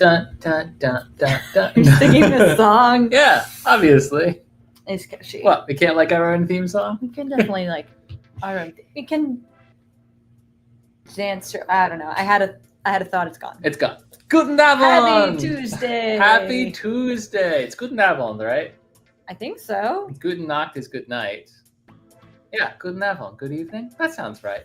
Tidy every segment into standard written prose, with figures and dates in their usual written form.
Dun, dun, dun, dun, dun. You're singing this song. Yeah, obviously. It's catchy. What? We can't like our own theme song? We can definitely like our own. We can dance. I don't know. I had a thought. It's gone. It's gone. Guten Abend! Happy Tuesday. Happy Tuesday. It's Guten Abend, right? I think so. Guten Nacht is good night. Yeah, Guten Abend. Good evening. That sounds right.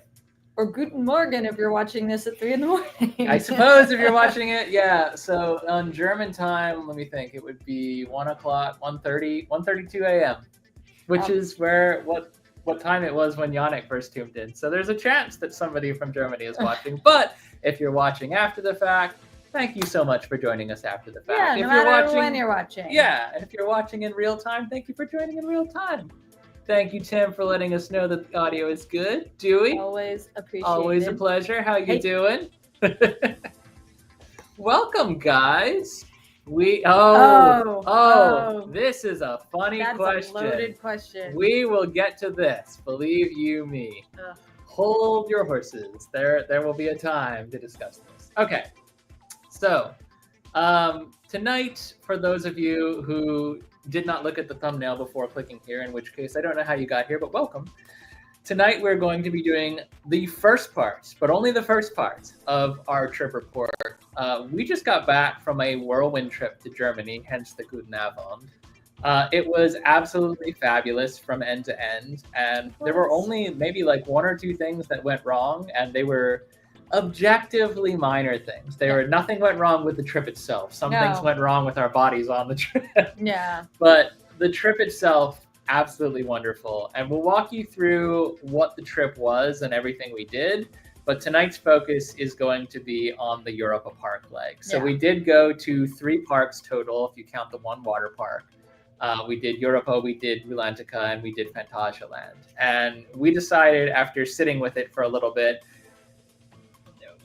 Or Guten Morgen if you're watching this at 3 a.m. I suppose if you're watching it, yeah. So on German time, let me think, it would be 1 o'clock, 1:32 a.m., which is what time it was when Yannick first tuned in. So there's a chance that somebody from Germany is watching. But if you're watching after the fact, thank you so much for joining us after the fact. Yeah, if no you're matter watching, when you're watching. Yeah, and if you're watching in real time, thank you for joining in real time. Thank you, Tim, for letting us know that the audio is good. Dewey? Always appreciated. Always a pleasure. How you doing? Welcome, guys. This is a funny question. That's a loaded question. We will get to this. Believe you me. Ugh. Hold your horses. There will be a time to discuss this. Okay. So, tonight, for those of you who did not look at the thumbnail before clicking here, in which case I don't know how you got here, but welcome. Tonight we're going to be doing the first part, but only the first part of our trip report. We just got back from a whirlwind trip to Germany, hence the Guten Abend. It was absolutely fabulous from end to end, and there were only maybe like 1 or 2 things that went wrong, and they were objectively minor things. Nothing went wrong with the trip itself. Some things went wrong with our bodies on the trip. Yeah. But the trip itself, absolutely wonderful. And we'll walk you through what the trip was and everything we did. But tonight's focus is going to be on the Europa Park leg. So we did go to 3 parks total, if you count the 1 water park. We did Europa, we did Rulantica, and we did Phantasialand. And we decided after sitting with it for a little bit,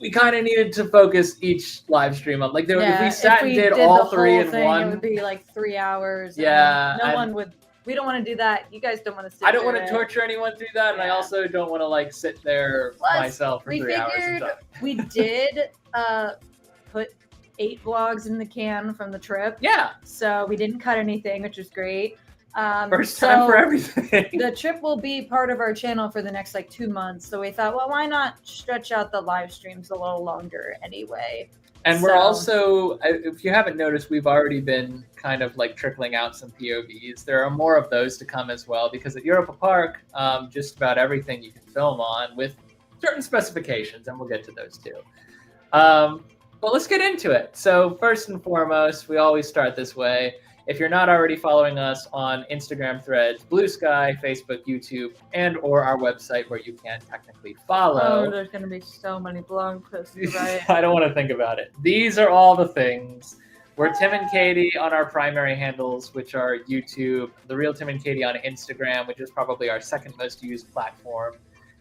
we kind of needed to focus each live stream on, like, if we sat and did all 3 in one, it would be like 3 hours. Yeah, no one would. We don't want to do that. You guys don't want to sit. I don't want to torture anyone through that, and I also don't want to like sit there myself for 3 hours. We did put 8 vlogs in the can from the trip. Yeah. So we didn't cut anything, which was great. First time for everything. The trip will be part of our channel for the next like 2 months. So we thought, well, why not stretch out the live streams a little longer anyway? And we're also, if you haven't noticed, we've already been kind of like trickling out some POVs. There are more of those to come as well, because at Europa Park, just about everything you can film on with certain specifications, and we'll get to those too. But let's get into it. So first and foremost, we always start this way. If you're not already following us on Instagram, Threads, Blue Sky, Facebook, YouTube, and or our website where you can technically follow. Oh, there's going to be so many blog posts, right? I don't want to think about it. These are all the things. We're Tim and Katie on our primary handles, which are YouTube, The Real Tim and Katie on Instagram, which is probably our second most used platform.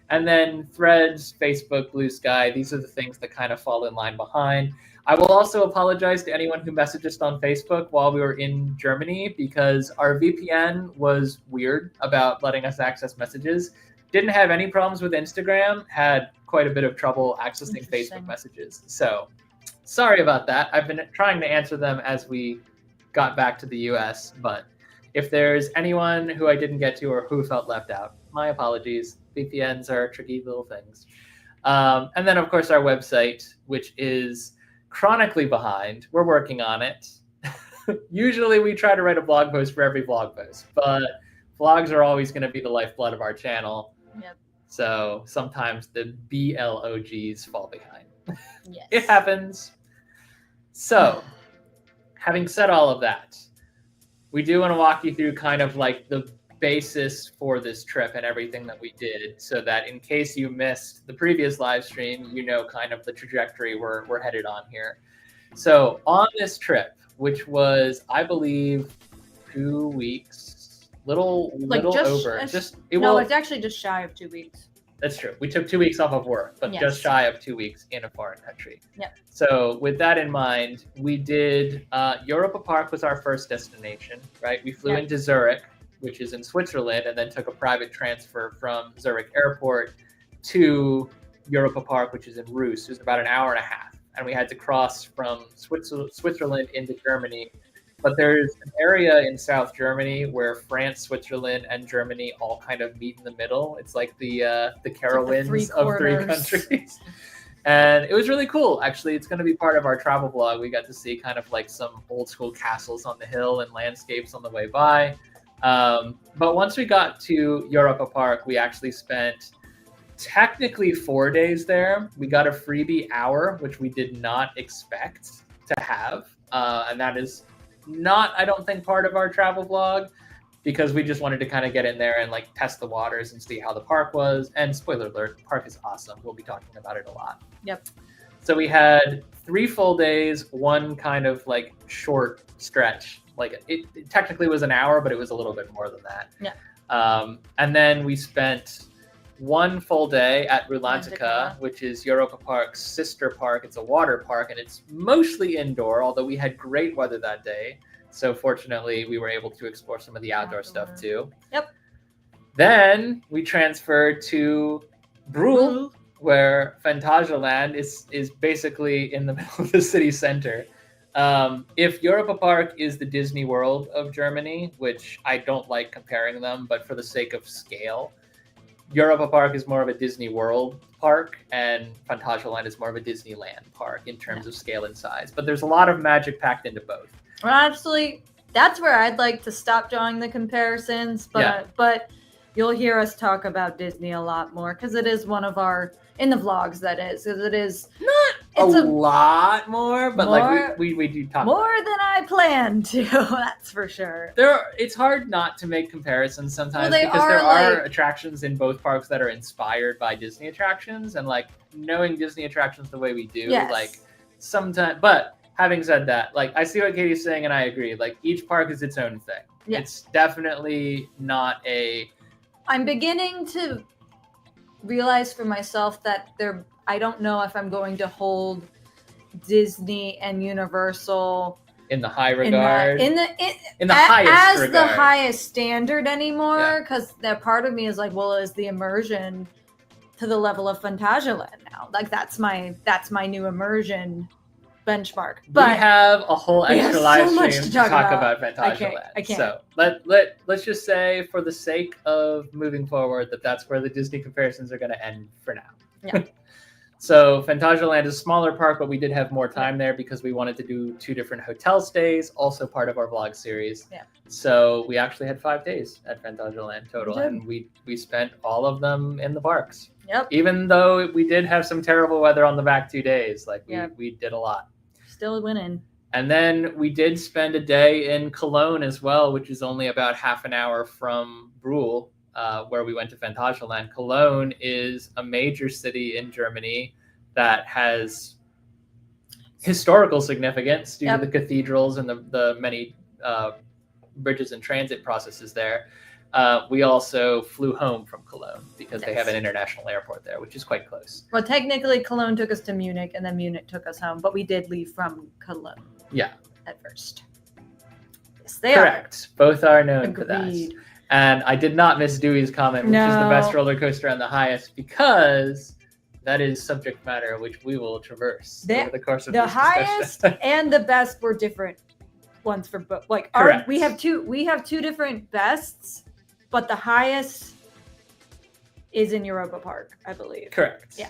And then Threads, Facebook, Blue Sky, these are the things that kind of fall in line behind. I will also apologize to anyone who messaged us on Facebook while we were in Germany, because our VPN was weird about letting us access messages. Didn't have any problems with Instagram, had quite a bit of trouble accessing Facebook messages. So sorry about that. I've been trying to answer them as we got back to the US, but if there's anyone who I didn't get to or who felt left out, my apologies. VPNs are tricky little things. And then, of course, our website, which is chronically behind. We're working on it. Usually we try to write a blog post for every blog post, but vlogs are always going to be the lifeblood of our channel. Yep. So sometimes the BLOGs fall behind. Yes. It happens. So having said all of that, we do want to walk you through kind of like the basis for this trip and everything that we did, so that in case you missed the previous live stream, you know kind of the trajectory we're headed on here. So on this trip, which was, I believe, 2 weeks, little over. It's actually just shy of 2 weeks. That's true. We took 2 weeks off of work, but just shy of 2 weeks in a foreign country. Yep. So with that in mind, we did Europa Park was our first destination, right? We flew into Zurich, which is in Switzerland, and then took a private transfer from Zurich Airport to Europa Park, which is in Reuss. It was about an hour and a half and we had to cross from Switzerland into Germany. But there's an area in South Germany where France, Switzerland, and Germany all kind of meet in the middle. It's like the Carowinds of three countries. And it was really cool. Actually, it's going to be part of our travel vlog. We got to see kind of like some old school castles on the hill and landscapes on the way by. But once we got to Europa Park, we actually spent technically 4 days there. We got a freebie hour, which we did not expect to have. And that is not, I don't think, part of our travel vlog, because we just wanted to kind of get in there and like test the waters and see how the park was. And spoiler alert, the park is awesome. We'll be talking about it a lot. Yep. So we had 3 full days, one kind of like short stretch. Like it technically was an hour, but it was a little bit more than that. Yeah. And then we spent 1 full day at Rulantica, which is Europa Park's sister park. It's a water park, and it's mostly indoor, although we had great weather that day. So fortunately, we were able to explore some of the outdoor stuff too. Yep. Then we transferred to Brühl, where Phantasialand is basically in the middle of the city center. If Europa Park is the Disney World of Germany, which I don't like comparing them, but for the sake of scale, Europa Park is more of a Disney World park, and Phantasialand is more of a Disneyland park in terms of scale and size. But there's a lot of magic packed into both. Well, actually, that's where I'd like to stop drawing the comparisons. But you'll hear us talk about Disney a lot more, because it is one of our, in the vlogs, that is, because it is not a lot more, but like we do talk more than I planned to. That's for sure. It's hard not to make comparisons sometimes, well, because there are attractions in both parks that are inspired by Disney attractions, and like knowing Disney attractions the way we do, like sometimes. But having said that, like I see what Katie's saying, and I agree. Like each park is its own thing. Yeah. It's definitely not a. I'm beginning to realize for myself that I don't know if I'm going to hold Disney and Universal in the high regard, in the highest regard, the highest standard anymore. Because that part of me is like, well, is the immersion to the level of Phantasialand now? Like that's my new immersion benchmark. But we have a whole extra live stream to talk about Phantasialand. I can't. So let's just say, for the sake of moving forward, that's where the Disney comparisons are going to end for now. Yeah. So Phantasialand is a smaller park, but we did have more time there because we wanted to do 2 different hotel stays, also part of our vlog series. Yeah. So we actually had 5 days at Phantasialand total, and we spent all of them in the parks. Yep. Even though we did have some terrible weather on the back 2 days, like we did a lot. Still winning. And then we did spend a day in Cologne as well, which is only about half an hour from Brühl, where we went to Phantasialand. Cologne is a major city in Germany that has historical significance due to the cathedrals and the many bridges and transit processes there. We also flew home from Cologne because they have an international airport there, which is quite close. Well, technically, Cologne took us to Munich, and then Munich took us home, but we did leave from Cologne. Yeah. At first. Yes, they Correct. are. Both are known Agreed. for that. And I did not miss Dewey's comment, which is the best roller coaster and the highest, because that is subject matter which we will traverse over the course of this discussion. The highest and the best were different ones for both. Like we have two different bests, but the highest is in Europa Park, I believe. Correct. Yeah.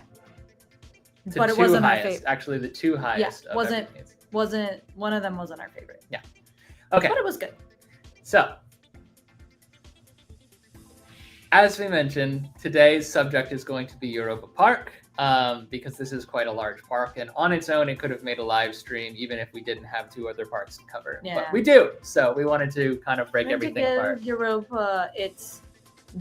But it wasn't my favorite. Actually, the 2 highest. Yeah, wasn't one of them wasn't our favorite. Yeah. Okay. But it was good. So, as we mentioned, today's subject is going to be Europa Park, because this is quite a large park, and on its own, it could have made a live stream even if we didn't have 2 other parks to cover. Yeah. But we do, so we wanted to kind of break everything apart. Europa its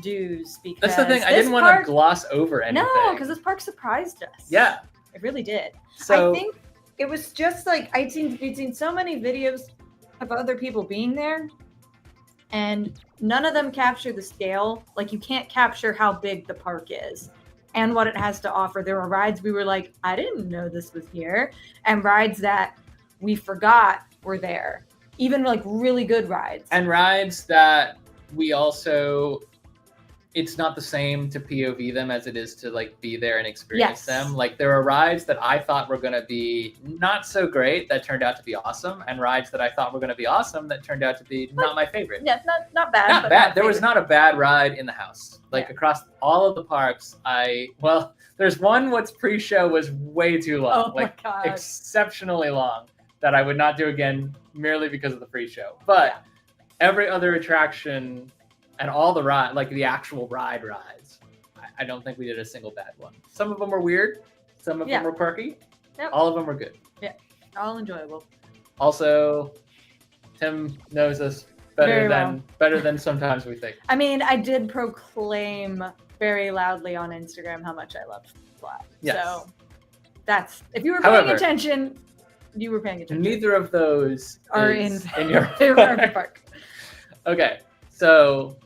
dues, because that's the thing. I didn't want to gloss over anything. No, because this park surprised us. Yeah, it really did. So I think it was just like we'd seen so many videos of other people being there, and none of them capture the scale. Like, you can't capture how big the park is and what it has to offer. There were rides we were like, I didn't know this was here, and rides that we forgot were there. Even like really good rides. And rides that we also it's not the same to POV them as it is to like be there and experience Yes. them. Like there are rides that I thought were going to be not so great that turned out to be awesome, and rides that I thought were going to be awesome that turned out to be not my favorite. Yeah, not bad. Not but bad. Not There was favorite. not a bad ride in the house. Like Yeah. across all of the parks, there's one what's pre-show was way too long. Oh my Like God. exceptionally long that I would not do again merely because of the pre-show. But every other attraction and all the ride, like the actual rides, I don't think we did a single bad one. Some of them were weird. Some of them were quirky. Yep. All of them were good. All enjoyable. Also, Tim knows us Very better than sometimes we think. I mean, I did proclaim very loudly on Instagram how much I loved Fly. Yes. So that's, if you were paying However, attention, you were paying attention. Neither of those Are is in your Europa Park. Okay, so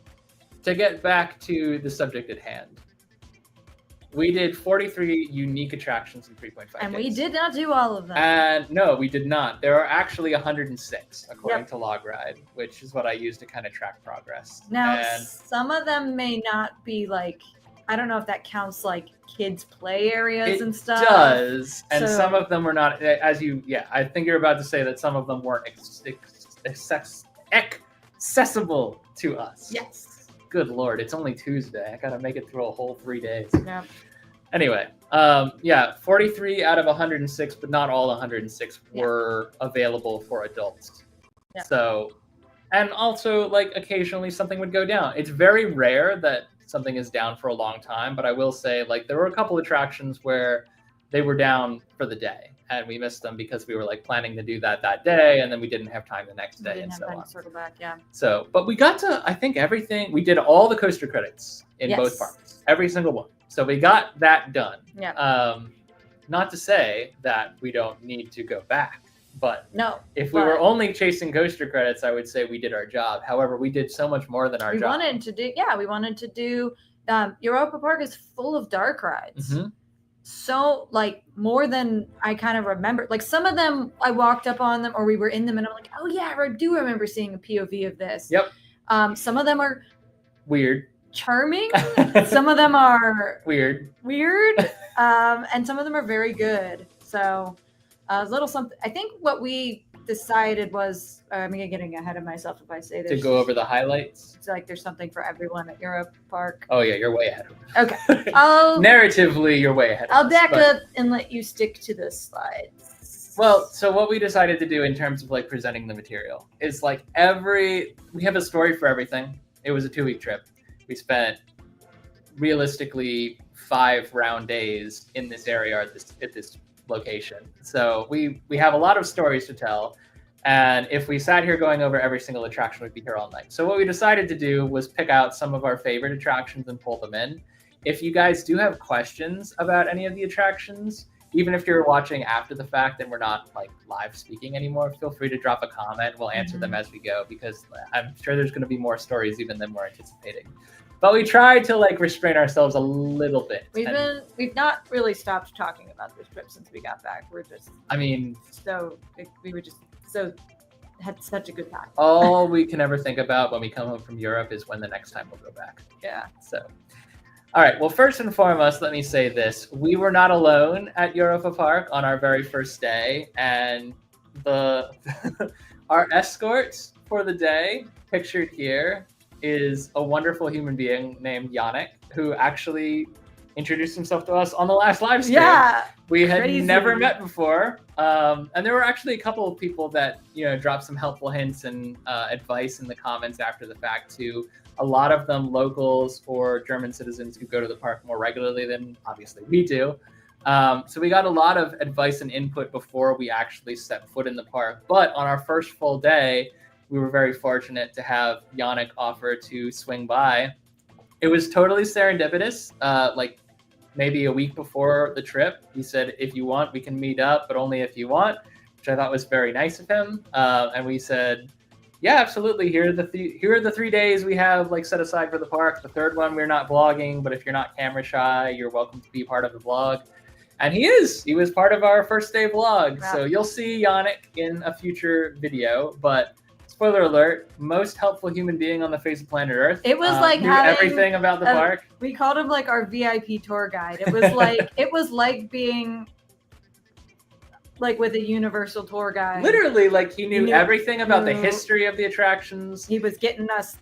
to get back to the subject at hand, we did 43 unique attractions in 3.5 And days. we did not do all of them. And no, we did not. There are actually 106 according to LogRide, which is what I use to kind of track progress. Now, And some of them may not be like, I don't know if that counts like kids' play areas and stuff. It does, and So- some of them were not. I think you're about to say that some of them weren't accessible to us. Yes. Good Lord, it's only Tuesday. I gotta make it through a whole 3 days. Yeah. Anyway, 43 out of 106, but not all 106 were available for adults. Yeah. So, and also like occasionally something would go down. It's very rare that something is down for a long time, but I will say like there were a couple attractions where they were down for the day and we missed them because we were like planning to do that day and then we didn't have time the next We day didn't and have so time on. to circle back, yeah. So, but we got to, I think everything, we did all the coaster credits in Yes. both parks, every single one. So we got that done. Yeah. Not to say that we don't need to go back, but No. if we were only chasing coaster credits, I would say we did our job. However, we did so much more than our We job. wanted to do, Europa Park is full of dark rides. Mhm. So like more than I kind of remember. Like some of them I walked up on them or we were in them and I'm like, oh yeah, I do remember seeing a POV of this. Yep. Some of them are Weird. charming. Some of them are Weird. and some of them are very good. So a little something. I think what we decided was, I'm getting ahead of myself if I say To this. go over the highlights. It's like there's something for everyone at Europa Park. Oh yeah, you're way ahead. Okay. I'll Narratively, you're way ahead. I'll of us, back but- up and let you stick to the slides. Well, so what we decided to do in terms of like presenting the material is like we have a story for everything. It was a 2-week trip. We spent realistically 5 round days in this area at this location. So we have a lot of stories to tell. And if we sat here going over every single attraction, we'd be here all night. So what we decided to do was pick out some of our favorite attractions and pull them in. If you guys do have questions about any of the attractions, even if you're watching after the fact and we're not like live speaking anymore, feel free to drop a comment. We'll answer them as we go because I'm sure there's going to be more stories even than we're anticipating. But we tried to like restrain ourselves a little bit. We've not really stopped talking about this trip since we got back. We're just had such a good time. All we can ever think about when we come home from Europe is when the next time we'll go back. Yeah. So, all right. Well, first and foremost, let me say this. We were not alone at Europa Park on our very first day. And our escort for the day, pictured here, is a wonderful human being named Yannick, who actually introduced himself to us on the last live stream. Yeah. We had Crazy. never met before. And there were actually a couple of people that, dropped some helpful hints and advice in the comments after the fact too. A lot of them locals or German citizens who go to the park more regularly than obviously we do. So we got a lot of advice and input before we actually set foot in the park. But on our first full day, we were very fortunate to have Yannick offer to swing by. It was totally serendipitous. Like maybe a week before the trip, he said, if you want, we can meet up, but only if you want, which I thought was very nice of him. And we said, yeah, absolutely. Here are the 3 days we have like set aside for the park. The third one, we're not vlogging, but if you're not camera shy, you're welcome to be part of the vlog. And he was part of our first day vlog. Wow. So you'll see Yannick in a future video, but spoiler alert, most helpful human being on the face of planet Earth. It was like knew having everything about the park. We called him like our VIP tour guide. It was like being like with a universal tour guide. Literally, like he knew everything about the history of the attractions. He was getting us.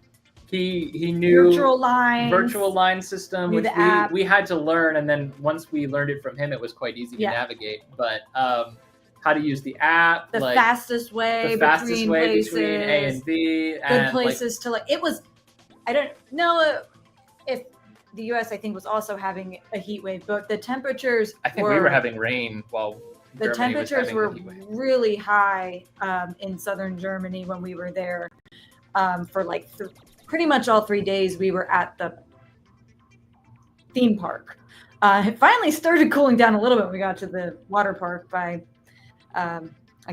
He knew virtual line system, which we had to learn, and then once we learned it from him, it was quite easy to navigate. But how to use the app, the fastest way between A and B, good places to like. It was. I don't know if the U.S. I think was also having a heat wave, but the temperatures. I think we were having rain while. The temperatures were really high in southern Germany when we were there for like pretty much all 3 days. We were at the theme park. It finally started cooling down a little bit when we got to the water park by, I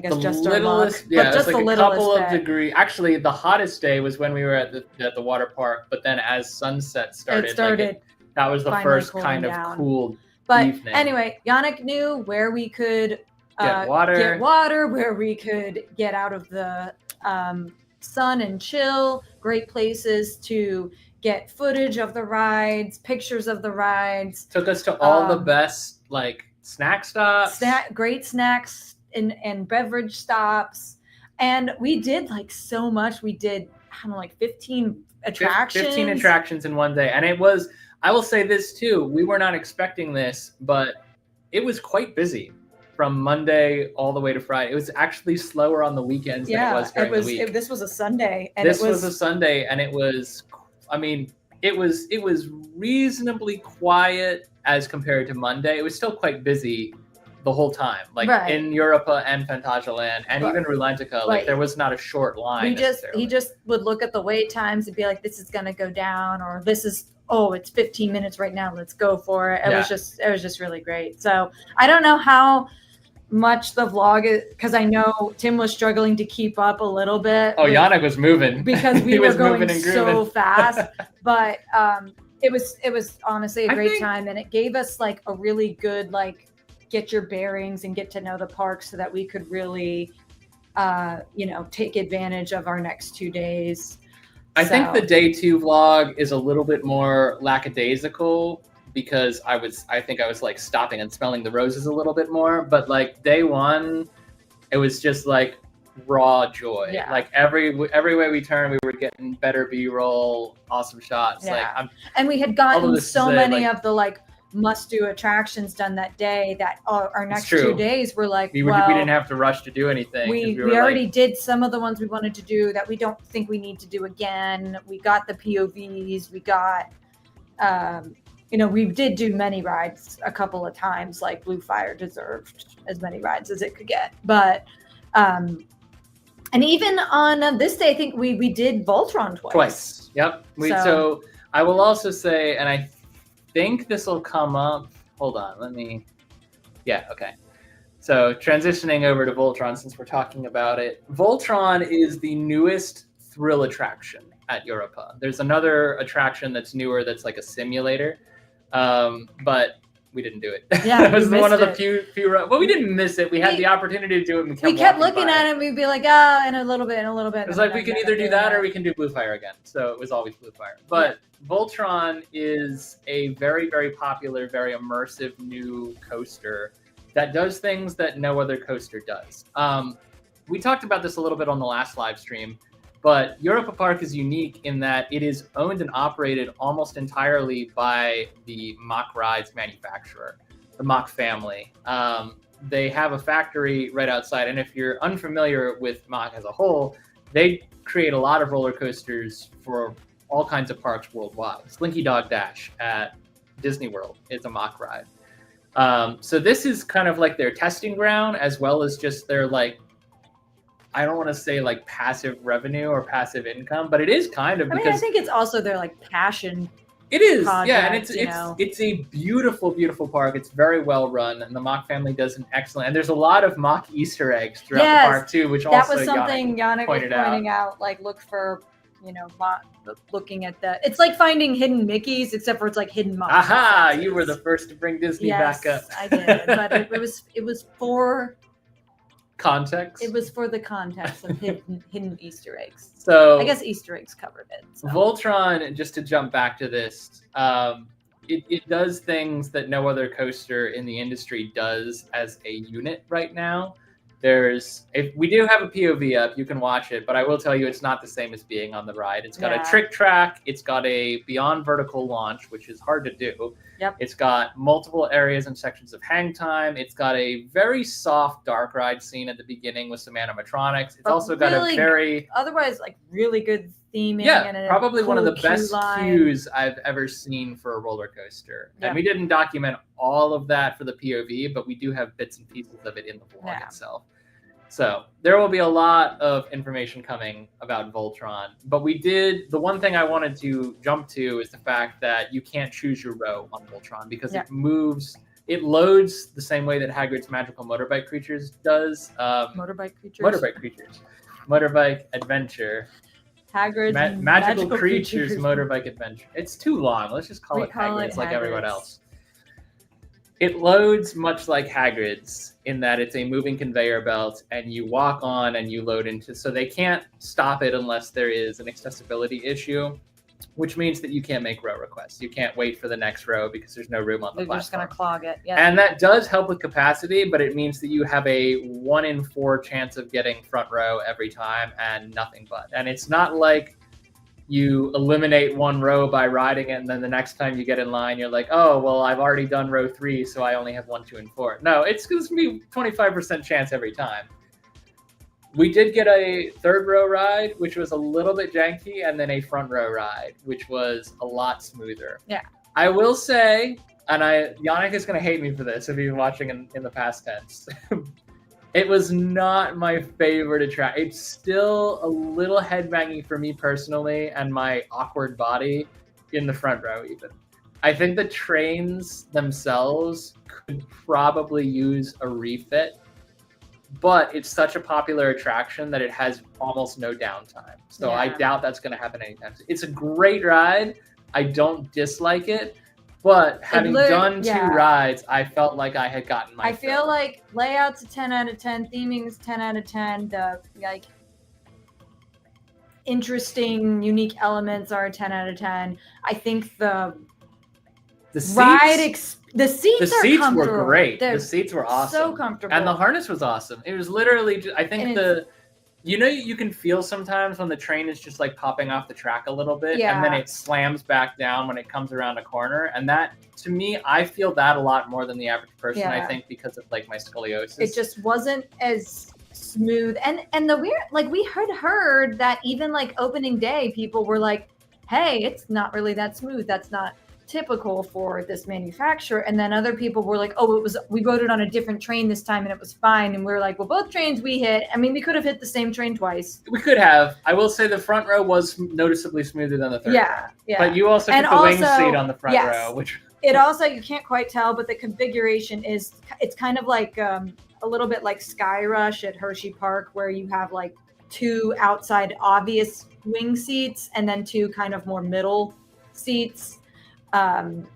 guess, just our luck. Yeah, but just like the a littlest couple of bit. degrees. Actually, the hottest day was when we were at the water park. But then as sunset started, that was the first kind of cool. But evening. Anyway, Yannick knew where we could get water, where we could get out of the sun and chill. Great places to get footage of the rides, pictures of the rides. Took us to all the best like snack stops, great snacks and beverage stops, and we did like so much. We did I don't know, like 15 attractions. 15 attractions in one day, and it was. I will say this too. We were not expecting this, but it was quite busy from Monday all the way to Friday. It was actually slower on the weekends than it was during the week. This was a Sunday. And this was a Sunday, and it was, I mean, it was reasonably quiet as compared to Monday. It was still quite busy the whole time, like in Europa and Phantasialand, and even Rulantica. Like there was not a short line. He just would look at the wait times and be like, "This is going to go down," or "This is." Oh, it's 15 minutes right now. Let's go for it. It was just really great. So I don't know how much the vlog is, because I know Tim was struggling to keep up a little bit. Oh, Yannick was moving because we were going so fast. But it was honestly a great time, and it gave us like a really good like get your bearings and get to know the park, so that we could really take advantage of our next 2 days. I think the day 2 vlog is a little bit more lackadaisical because I think I was like stopping and smelling the roses a little bit more. But like day 1, it was just like raw joy. Yeah. Like every way we turned, we were getting better B-roll, awesome shots. Yeah. Like and we had gotten so many of the like must-do attractions done that day that our next 2 days were like we didn't have to rush to do anything. We already did some of the ones we wanted to do that we don't think we need to do again. We got the POVs. We got we did do many rides a couple of times. Like Blue Fire deserved as many rides as it could get, but and even on this day I think we did Voltron twice. Yep. So I will also say, and I think this will come up. Hold on, okay. So transitioning over to Voltron, since we're talking about it, Voltron is the newest thrill attraction at Europa. There's another attraction that's newer that's like a simulator, but we didn't do it. Yeah, it was one of the few. Well, we didn't miss it. We had the opportunity to do it. And we kept looking at it. And we'd be like, oh, in a little bit, It was like we can either do that or we can do Blue Fire again. So it was always Blue Fire. But Voltron is a very, very popular, very immersive new coaster that does things that no other coaster does. We talked about this a little bit on the last live stream. But Europa Park is unique in that it is owned and operated almost entirely by the Mach Rides manufacturer, the Mach family. They have a factory right outside, and if you're unfamiliar with Mach as a whole, they create a lot of roller coasters for all kinds of parks worldwide. Slinky Dog Dash at Disney World is a Mach ride. So this is kind of like their testing ground, as well as just their like, I don't want to say like passive revenue or passive income, but it is kind of because I think it's also their like passion. It is, project, and it's a beautiful, beautiful park. It's very well run, and the Mach family does an excellent. And there's a lot of Mach Easter eggs throughout the park too, which that also was something Yannick was pointing out. Like look for, looking at the. It's like finding hidden Mickeys, except for it's like hidden Mach. Aha! You were the first to bring Disney back up. I did, but it was context. It was for the context of hidden Easter eggs. So I guess Easter eggs covered it. So. Voltron, just to jump back to this, it does things that no other coaster in the industry does as a unit right now. If we do have a POV up, you can watch it, but I will tell you it's not the same as being on the ride. It's got a trick track, it's got a beyond vertical launch, which is hard to do. Yep. It's got multiple areas and sections of hang time. It's got a very soft dark ride scene at the beginning with some animatronics. It's also got a very otherwise like really good theming. Yeah, and probably one of the queue best line. queues I've ever seen for a roller coaster. Yeah. And we didn't document all of that for the POV, but we do have bits and pieces of it in the vlog itself. So there will be a lot of information coming about Voltron. But the one thing I wanted to jump to is the fact that you can't choose your row on Voltron because it loads the same way that Hagrid's Magical Motorbike Creatures does. Motorbike Adventure. Hagrid's Magical Creatures Motorbike Adventure. It's too long. Let's just call it Hagrid's like everyone else. It loads much like Hagrid's in that it's a moving conveyor belt and you walk on and you load into, so they can't stop it unless there is an accessibility issue, which means that you can't make row requests. You can't wait for the next row because there's no room on the platform. They're just going to clog it. Yeah. And that does help with capacity, but it means that you have a 1 in 4 chance of getting front row every time and nothing but. And it's not like you eliminate one row by riding it, and then the next time you get in line, you're like, oh, well, I've already done row 3, so I only have 1, 2, and 4. No, it's going to be 25% chance every time. We did get a third row ride, which was a little bit janky, and then a front row ride, which was a lot smoother. Yeah. I will say, and Yannick is going to hate me for this if you've been watching in the past tense. It was not my favorite attraction. It's still a little headbanging for me personally and my awkward body in the front row even. I think the trains themselves could probably use a refit, but it's such a popular attraction that it has almost no downtime. So I doubt that's going to happen anytime soon. It's a great ride. I don't dislike it. But having done 2 rides, I felt like I had gotten my fill. Feel like layout's a 10 out of 10, theming is 10 out of 10, the like interesting, unique elements are a 10 out of 10. I think the seats were great. The seats were awesome. So comfortable. And the harness was awesome. It was literally just, I think you can feel sometimes when the train is just like popping off the track a little bit and then it slams back down when it comes around a corner. And that, to me, I feel that a lot more than the average person, I think, because of like my scoliosis. It just wasn't as smooth. And the weird, like we had heard that even like opening day, people were like, hey, it's not really that smooth. That's not typical for this manufacturer. And then other people were like, oh, we voted on a different train this time and it was fine. And we were like, well, both trains we hit, I mean, we could have hit the same train twice. We could have. I will say the front row was noticeably smoother than the third row. Yeah. But you also took the wing seat on the front row, which it also, you can't quite tell, but the configuration it's kind of like a little bit like Sky Rush at Hershey Park, where you have like 2 outside obvious wing seats and then 2 kind of more middle seats.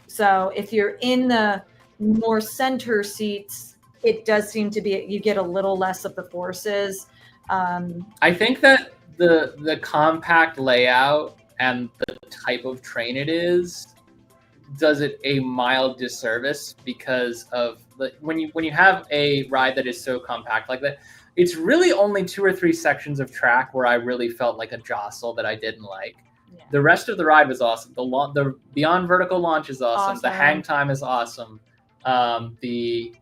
So if you're in the more center seats, it does seem to be, you get a little less of the forces. I think that the compact layout and the type of train it is does it a mild disservice because of when you have a ride that is so compact like that, it's really only 2 or 3 sections of track where I really felt like a jostle that I didn't like. Yeah. The rest of the ride was awesome. The beyond vertical launch is awesome. The hang time is awesome. The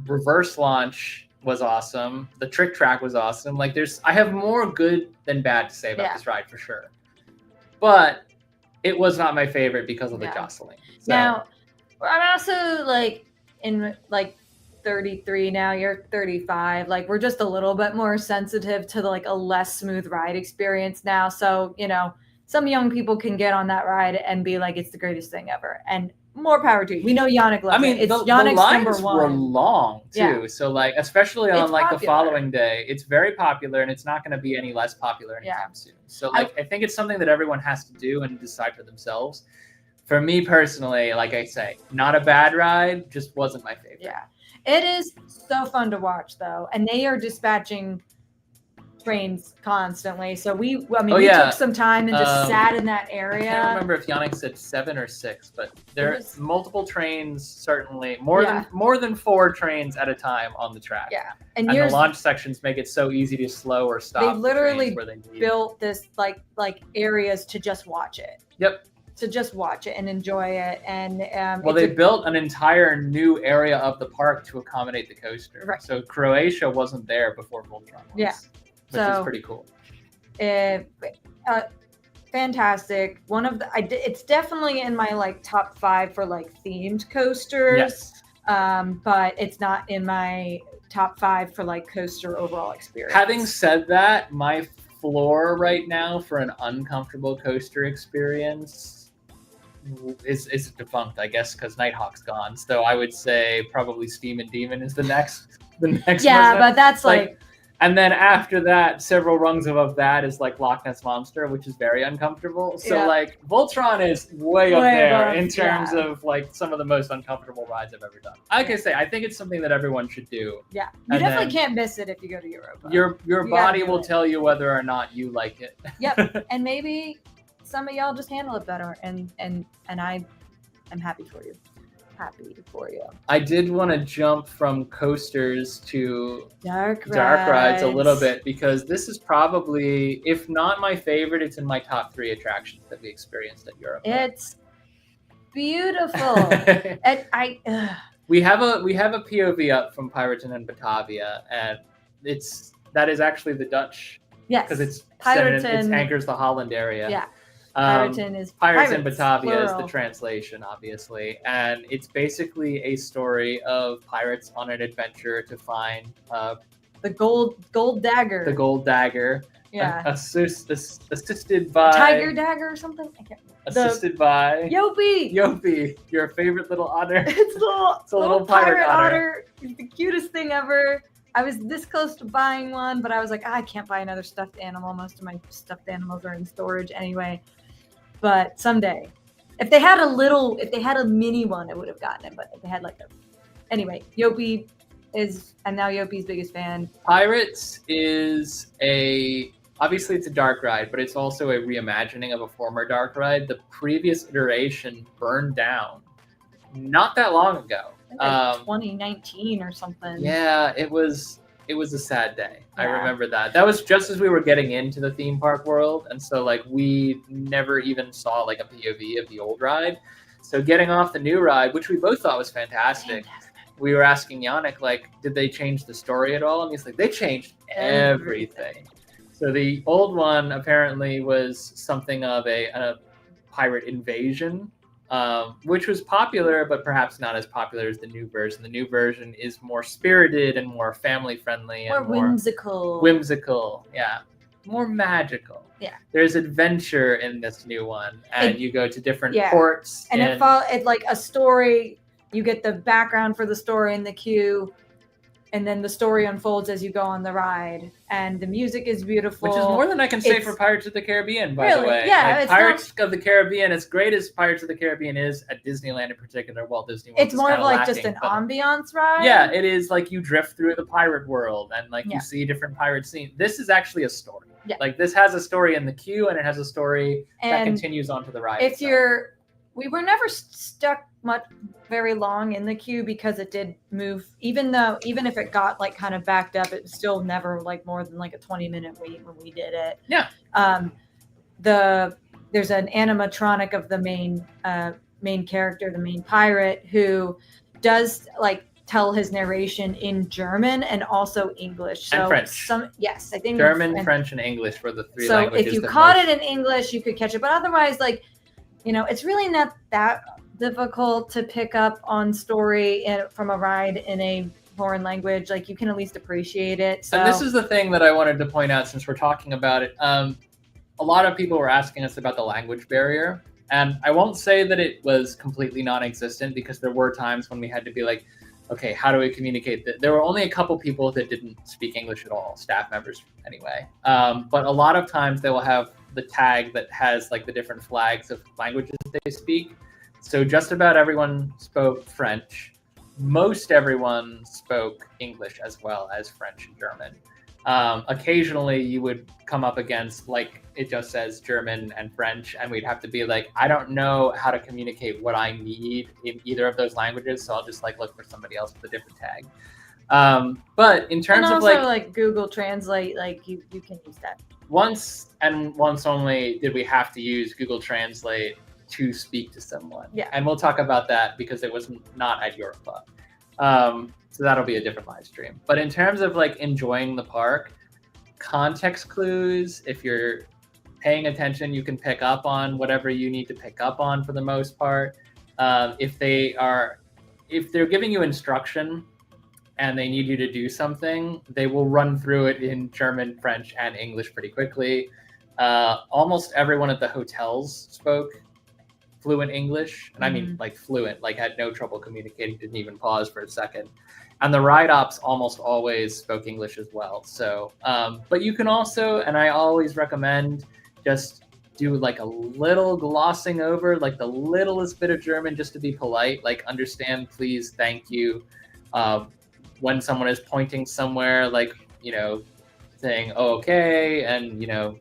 reverse launch was awesome. The trick track was awesome. Like I have more good than bad to say about this ride for sure. But it was not my favorite because of the jostling. So. Now, I'm also like in like 33 now, you're 35. Like we're just a little bit more sensitive to like a less smooth ride experience now. So, some young people can get on that ride and be like, it's the greatest thing ever. And more power to you. We know Yannick loves it. It's Yannick's lines were long too. Yeah. So like, especially on like the following day, it's very popular and it's not going to be any less popular anytime soon. So like, I think it's something that everyone has to do and decide for themselves. For me personally, like I say, not a bad ride, just wasn't my favorite. Yeah. It is so fun to watch, though, and they are dispatching trains constantly. So we took some time and just sat in that area. I can't remember if Yannick said 7 or 6, but there's multiple trains, certainly more than 4 trains at a time on the track. Yeah, and the launch sections make it so easy to slow or stop. They literally built this like areas to just watch it. Yep. To just watch it and enjoy it, and they built an entire new area of the park to accommodate the coaster. Right. So Croatia wasn't there before Voltron was. Yeah. Which is pretty cool. Fantastic. It's definitely in my like top 5 for like themed coasters. Yes. But it's not in my top 5 for like coaster overall experience. Having said that, my floor right now for an uncomfortable coaster experience is defunct, I guess, because Nighthawk's gone. So I would say probably Steam and Demon is the next. Yeah, but that's like. And then after that, several rungs above that is like Loch Ness Monster, which is very uncomfortable. So like Voltron is way up there in terms of like some of the most uncomfortable rides I've ever done. Like I say, I think it's something that everyone should do. Yeah, you definitely can't miss it if you go to Europa. Your body will tell you whether or not you like it. Yep, and maybe some of y'all just handle it better, and I'm happy for you. I did want to jump from coasters to dark rides a little bit, because this is probably, if not my favorite, it's in my top 3 attractions that we experienced at Europa. It's beautiful. We have a POV up from Piraten and Batavia, and that is actually the Dutch. Yes, because it's Piraten. It anchors the Holland area. Yeah. Pirates in Batavia plural. Is the translation, obviously, and it's basically a story of pirates on an adventure to find the gold dagger. The gold dagger. Yeah. Assisted by tiger dagger or something. I can't remember. Assisted by Yopi, your favorite little otter. It's a little pirate otter. It's the cutest thing ever. I was this close to buying one, but I was like, I can't buy another stuffed animal. Most of my stuffed animals are in storage anyway. But someday, if they had a mini one, I would have gotten it. But if they had anyway, Yopi I'm now Yopi's biggest fan. Pirates is obviously it's a dark ride, but it's also a reimagining of a former dark ride. The previous iteration burned down not that long ago. 2019 or something. Yeah, it was a sad day. Yeah. I remember that. That was just as we were getting into the theme park world, and so we never even saw a POV of the old ride. So getting off the new ride, which we both thought was fantastic. We were asking Yannick, did they change the story at all? And he's like, they changed everything. So the old one apparently was something of a pirate invasion. Which was popular, but perhaps not as popular as the new version. The new version is more spirited and more family-friendly. And more whimsical. Whimsical, yeah. More magical. Yeah. There's adventure in this new one, and you go to different ports. And it's like a story. You get the background for the story in the queue, and then the story unfolds as you go on the ride. And the music is beautiful. Which is more than I can say for Pirates of the Caribbean, by the way. Yeah, Pirates of the Caribbean, as great as Pirates of the Caribbean is, at Disneyland in particular, Walt Disney World, it's more of just an ambiance ride. Yeah, it is you drift through the pirate world, and you see different pirate scenes. This is actually a story. Yeah. This has a story in the queue, and it has a story that continues onto the ride. We were never stuck very long in the queue, because it did move, even if it got kind of backed up, it was still never more than a 20-minute wait when we did it. Yeah. There's an animatronic of the main character, the main pirate, who does tell his narration in German and also English. And French. I think German, French, and English were the 3 languages. So if you caught it in English, you could catch it, but otherwise it's really not that difficult to pick up on story from a ride in a foreign language. You can at least appreciate it. So. And this is the thing that I wanted to point out since we're talking about it. A lot of people were asking us about the language barrier. And I won't say that it was completely non-existent, because there were times when we had to be okay, how do we communicate that? There were only a couple people that didn't speak English at all, staff members anyway. But a lot of times they will have the tag that has the different flags of languages they speak. So just about everyone spoke French. most everyone spoke English as well as French and German. Occasionally you would come up against, like it just says German and French, and we'd have to be like, I don't know how to communicate what I need in either of those languages, so I'll just like look for somebody else with a different tag. But in terms and of also, like Google Translate, like you can use that. Once only did we have to use Google Translate to speak to someone. Yeah. And we'll talk about that because it was not at Europa. So that'll be a different live stream. But in terms of like enjoying the park, context clues, if you're paying attention, you can pick up on whatever you need to pick up on for the most part. If they're giving you instruction and they need you to do something, they will run through it in German, French, and English pretty quickly. Almost everyone at the hotels spoke fluent English, and I mean like fluent, like had no trouble communicating, didn't even pause for a second. And the ride ops almost always spoke English as well. So, but you can also, and I always recommend, just do like a little glossing over, like the littlest bit of German just to be polite, like understand, please, thank you. When someone is pointing somewhere, like, you know, saying, oh, okay, and, you know,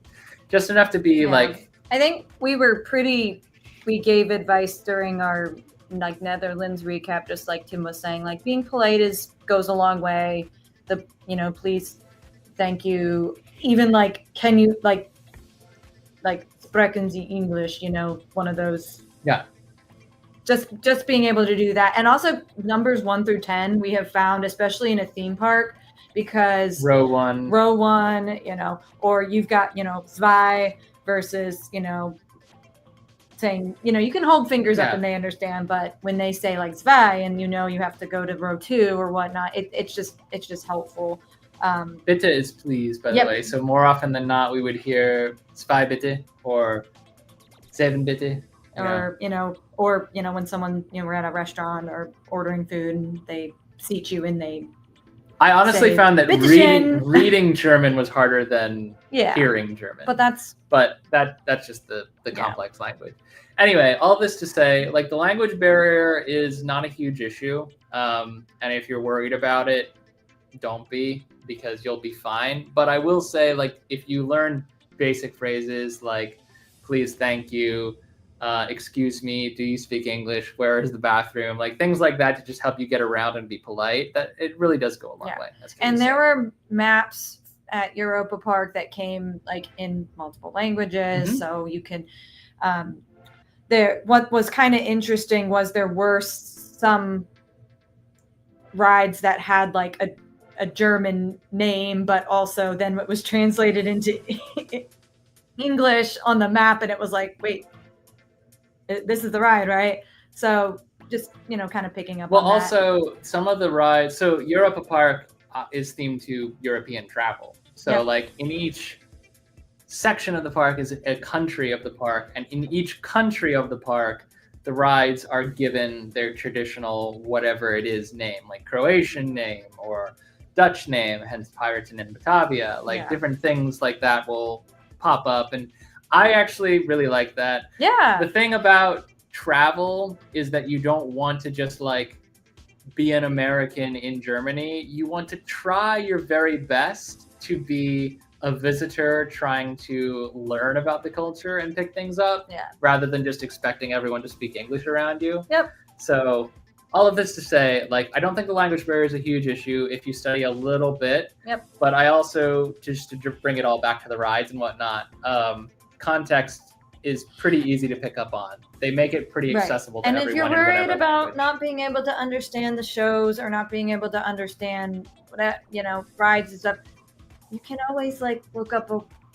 just enough to be like. I think we gave advice during our like Netherlands recap, just like Tim was saying, like being polite goes a long way. Please, thank you. Even like, can you like sprechen Sie English, you know, one of those. Yeah. Just being able to do that. And also numbers 1 through 10, we have found, especially in a theme park, because row one, you know, or you've got, you know, zwei versus, you know, saying, you know, you can hold fingers up and they understand, but when they say like zwei and you know you have to go to row 2 or whatnot, it's just helpful. Bitte is please, by the way. So more often than not, we would hear zwei bitte or 7 bitte. Or when someone, you know, we're at a restaurant or ordering food and they seat you and I honestly found that reading German was harder than hearing German. But that's just the complex language. Anyway, all this to say, like the language barrier is not a huge issue. And if you're worried about it, don't be, because you'll be fine. But I will say, like, if you learn basic phrases like please, thank you, excuse me, do you speak English, where is the bathroom, like things like that to just help you get around and be polite, that it really does go a long way. And there were maps at Europa Park that came like in multiple languages, so you can what was kind of interesting was there were some rides that had like a German name, but also then it was translated into English on the map, and it was like, wait, this is the ride, right? So just, you know, kind of picking up on that. Well, also some of the rides, so Europa Park is themed to European travel. So like in each section of the park is a country of the park, and in each country of the park, the rides are given their traditional whatever it is name, like Croatian name or Dutch name, hence Piraten in Batavia, like different things like that will pop up. And I actually really like that. Yeah. The thing about travel is that you don't want to just like be an American in Germany. You want to try your very best to be a visitor trying to learn about the culture and pick things up, rather than just expecting everyone to speak English around you. Yep. So all of this to say, like, I don't think the language barrier is a huge issue if you study a little bit. Yep. But I also, just to bring it all back to the rides and whatnot, context is pretty easy to pick up on. They make it pretty accessible to everyone. And if you're worried about not being able to understand the shows or not being able to understand, you know, rides and stuff, you can always like look up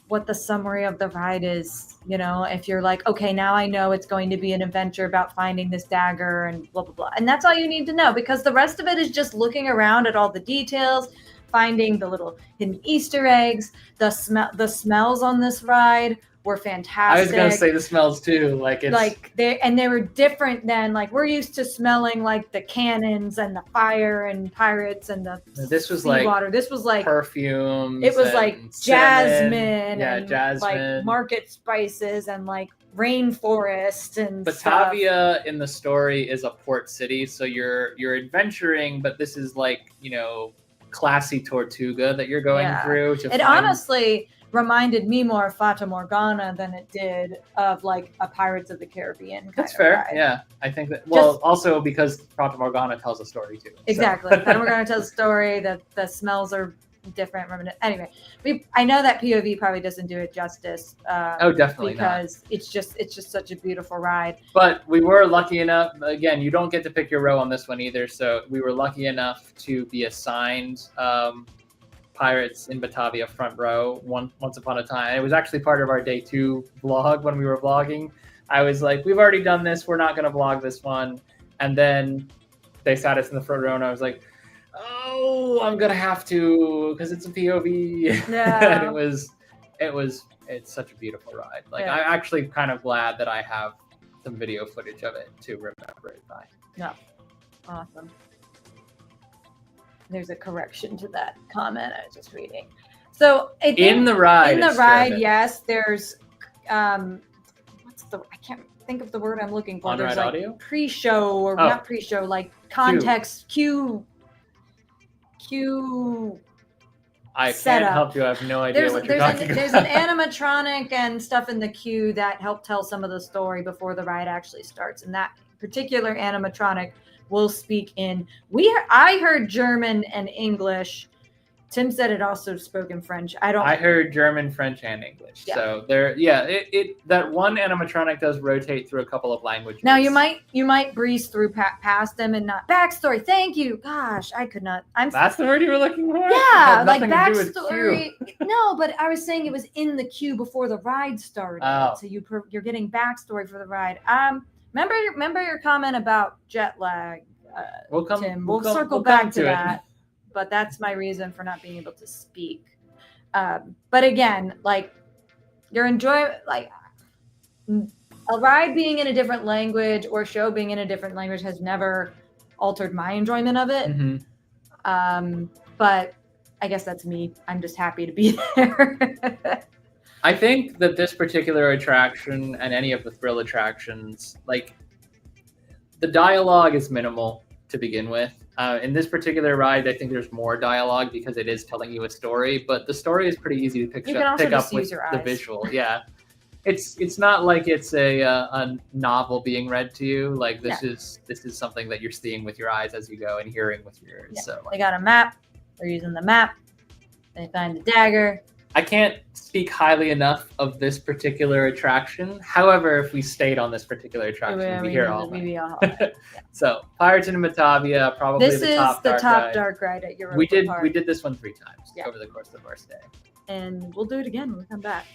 what the summary of the ride is. You know, if you're like, okay, now I know it's going to be an adventure about finding this dagger and blah, blah, blah. And that's all you need to know, because the rest of it is just looking around at all the details, finding the little hidden Easter eggs. The smells on this ride were fantastic. I was gonna say the smells too. Like it's like they were different than like we're used to smelling like the cannons and the fire and pirates and the this was like water. This was like perfumes. It was like jasmine, yeah, and jasmine, like market spices and like rainforest and Batavia stuff. in the story is a port city, so you're adventuring, but this is like, you know, classy Tortuga that you're going through. It honestly reminded me more of Fata Morgana than it did of like a Pirates of the Caribbean kind That's of fair. ride. Yeah, I think that. Well, also because Fata Morgana tells a story too. Exactly, Fata Morgana tells a story. That the smells are different. Anyway, I know that POV probably doesn't do it justice. Oh, definitely because not. it's just such a beautiful ride. But we were lucky enough. Again, you don't get to pick your row on this one either. So we were lucky enough to be assigned Pirates in Batavia front row once upon a time. It was actually part of our day 2 vlog when we were vlogging. I was like, we've already done this. We're not going to vlog this one. And then they sat us in the front row, and I was like, oh, I'm gonna have to because it's a POV. Yeah. and it's such a beautiful ride. Like I'm actually kind of glad that I have some video footage of it to remember it by. Yeah, awesome. There's a correction to that comment I was just reading. So I think in the ride, yes, there's I can't think of the word I'm looking for. There's like audio? Pre-show or not pre-show, like context cue. I can't help you. I have no idea what you're talking about. There's an animatronic and stuff in the queue that help tell some of the story before the ride actually starts. And that particular animatronic will speak in. I heard German and English. Tim said it also spoke in French. I heard German, French, and English. Yeah. So that one animatronic does rotate through a couple of languages. Now you might breeze through past them and not backstory. Thank you. Gosh, I could not. That's the word you were looking for? Yeah, like backstory. No, but I was saying it was in the queue before the ride started. Oh. So you're getting backstory for the ride. Remember your comment about jet lag, Tim. We'll circle back to that. But that's my reason for not being able to speak. But again, like you're enjoying like a ride being in a different language or a show being in a different language has never altered my enjoyment of it. Mm-hmm. But I guess that's me. I'm just happy to be there. I think that this particular attraction and any of the thrill attractions, like the dialogue is minimal to begin with. In this particular ride, I think there's more dialogue because it is telling you a story, but the story is pretty easy to pick up with the visual. Yeah, it's not like it's a novel being read to you. Like this is something that you're seeing with your eyes as you go and hearing with your ears. Yeah. So they got a map. They're using the map. They find the dagger. I can't speak highly enough of this particular attraction. However, if we stayed on this particular attraction, we'd be here all night. Yeah. So, Pirates in Batavia, probably this the top is the dark top dark ride at Europa Park. We did this one 3 times over the course of our stay. And we'll do it again when we come back.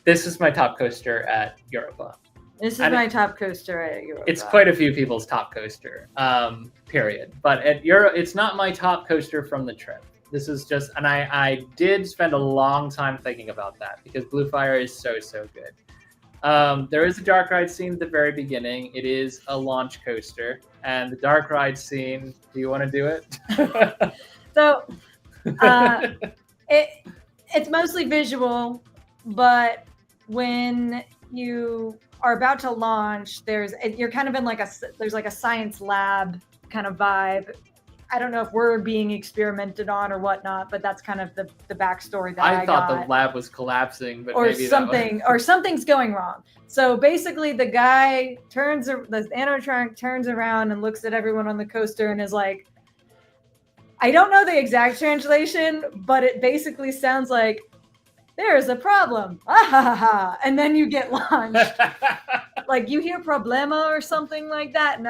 This is my top coaster at Europa. This is my top coaster at Europa. It's quite a few people's top coaster, period. But at it's not my top coaster from the trip. This is just, and I did spend a long time thinking about that because Blue Fire is so good. There is a dark ride scene at the very beginning. It is a launch coaster, and the dark ride scene. Do you want to do it? So, it's mostly visual, but when you are about to launch, you're kind of in there's like a science lab kind of vibe. I don't know if we're being experimented on or whatnot, but that's kind of the backstory that I thought got. The lab was collapsing, but or maybe something, or something's going wrong. So basically, the animatronic turns around and looks at everyone on the coaster and is like, I don't know the exact translation, but it basically sounds like, there's a problem. Ah, ha, ha, ha. And then you get launched. Like you hear problema or something like that.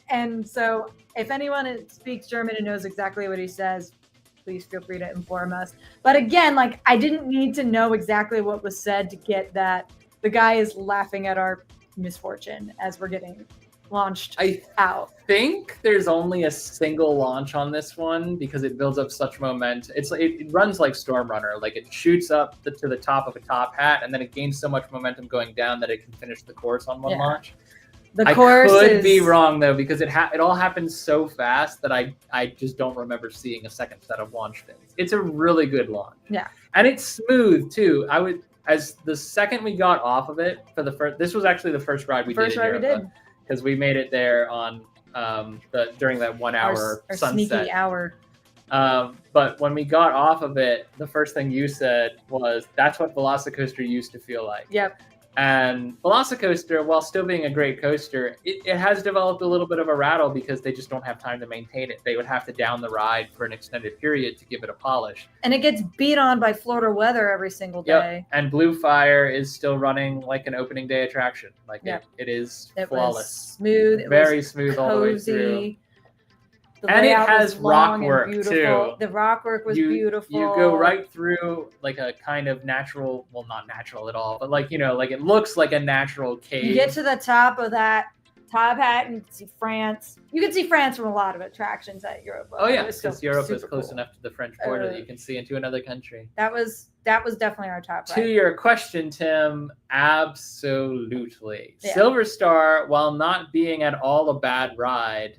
And so if anyone speaks German and knows exactly what he says, please feel free to inform us. But again, like I didn't need to know exactly what was said to get that the guy is laughing at our misfortune as we're getting launched I out. think there's only a single launch on this one because it builds up such momentum. It runs like Storm Runner, like it shoots up to the top of a top hat, and then it gains so much momentum going down that it can finish the course on one launch. The course I could is... be wrong though because it all happens so fast that I just don't remember seeing a second set of launch fins. It's a really good launch. Yeah, and it's smooth too. As the second we got off of it for the first, this was actually the first ride we did. Because we made it there on during that 1 hour our sunset. sneaky hour. But when we got off of it, the first thing you said was, "That's what Velocicoaster used to feel like." Yep. And Velocicoaster, while still being a great coaster, it has developed a little bit of a rattle because they just don't have time to maintain it. They would have to down the ride for an extended period to give it a polish. And it gets beat on by Florida weather every single day. Yep. And Blue Fire is still running like an opening day attraction. Like it is flawless. Was smooth. Very smooth all the way through. And it has rock work too. The rock work was beautiful. You go right through like a kind of natural, well, not natural at all, but like, like it looks like a natural cave. You get to the top of that top hat and you can see France. You can see France from a lot of attractions at Europa. Oh yeah, because Europa is close cool. enough to the French border that you can see into another country. That was definitely our top ride. To your question, Tim, absolutely. Yeah. Silver Star, while not being at all a bad ride,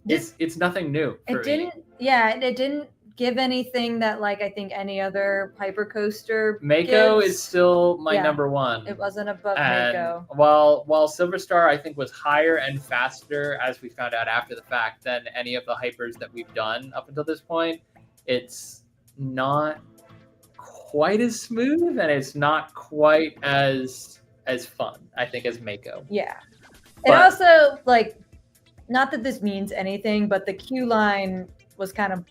it's nothing new. It didn't give anything that like I think any other Hyper coaster. Mako is still my number one. It wasn't above Mako. While Silver Star I think was higher and faster, as we found out after the fact, than any of the hypers that we've done up until this point, it's not quite as smooth and it's not quite as fun, I think, as Mako. Yeah. It also, like, not that this means anything, but the queue line was kind of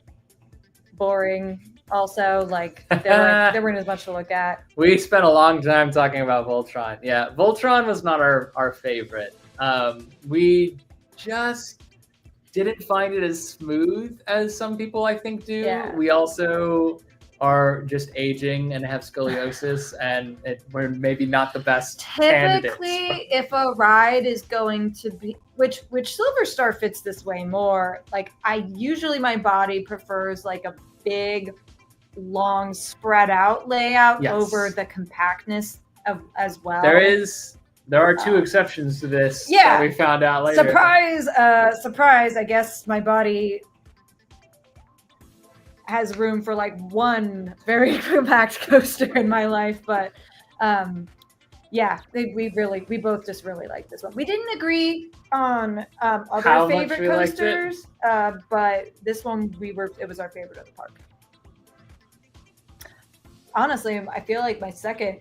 boring also. Like, there weren't as much to look at. We spent a long time talking about Voltron. Yeah, Voltron was not our favorite. We just didn't find it as smooth as some people, I think, do. Yeah. We also are just aging and have scoliosis, and we're maybe not the best candidates. Typically, if a ride is going to be, which Silver Star fits this way more, like my body prefers like a big, long, spread out layout over the compactness of as well. There are two exceptions to this that we found out later. Surprise, I guess my body has room for like one very compact coaster in my life, but we both just really like this one. We didn't agree on other favorite coasters, but this one it was our favorite of the park. Honestly, I feel like my second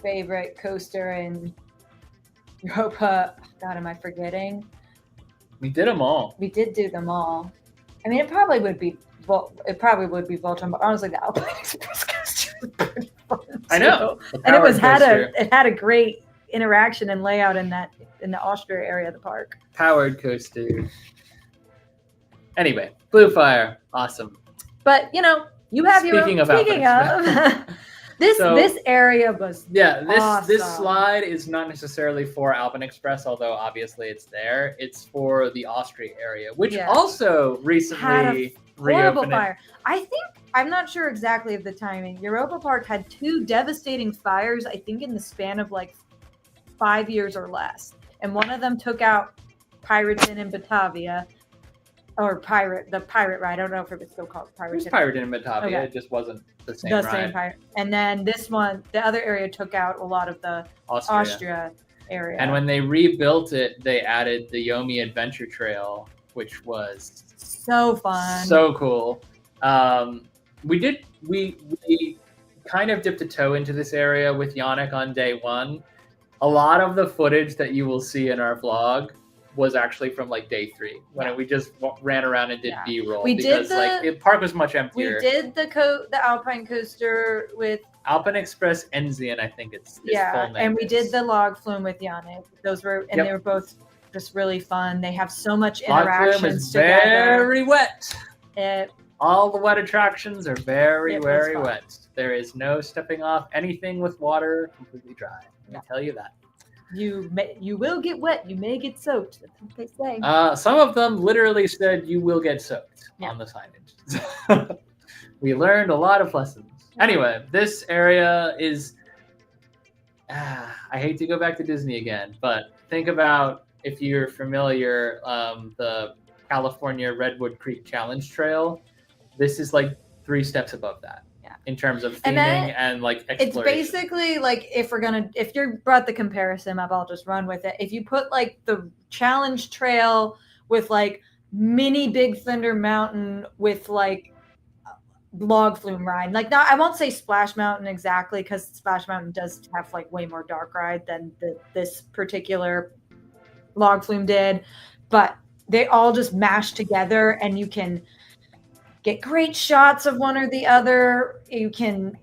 favorite coaster in Europa. God, am I forgetting? We did them all. We did do them all. I mean, it probably would be Voltron, but honestly, the Alpine Express coaster was pretty fun too. I know, and it had a great interaction and layout in the Austria area of the park. Powered coaster. Anyway, Blue Fire, awesome. But you have Speaking of this area was awesome. This slide is not necessarily for Alpine Express, although obviously it's there. It's for the Austria area, which also recently reopened. Fire. I'm not sure exactly of the timing. Europa Park had 2 devastating fires, I think, in the span of like 5 years or less, and one of them took out Pirates Inn in Batavia. Or the pirate ride. I don't know if it was still called Pirate. It was Pirate Inn in Batavia. Okay. It just wasn't the same ride. And then this one, the other area took out a lot of the Austria area. And when they rebuilt it, they added the Yomi Adventure Trail, which was so fun, so cool. We kind of dipped a toe into this area with Yannick on day 1. A lot of the footage that you will see in our vlog was actually from like day 3 when we just ran around and did B-roll because the park was much emptier. We did the Alpine coaster with Alpine Express Enzian, I think it's full name. And we did the log flume with Yannick. Those were they were both just really fun. They have so much interactions together. Very wet. All the wet attractions are very wet. There is no stepping off anything with water completely dry. Let me tell you that. you will get wet. You may get soaked. That's what they say. Some of them literally said you will get soaked on the signage. We learned a lot of lessons. Anyway, this area is. I hate to go back to Disney again, but think about, if you're familiar, the California Redwood Creek Challenge Trail. This is like 3 steps above that. In terms of theming and like exploration. It's basically like, if you brought the comparison up, I'll just run with it. If you put like the challenge trail with like mini Big Thunder Mountain with like log flume ride, like, now I won't say Splash Mountain exactly, because Splash Mountain does have like way more dark ride than this particular log flume did, but they all just mash together, and you can get great shots of one or the other. You can,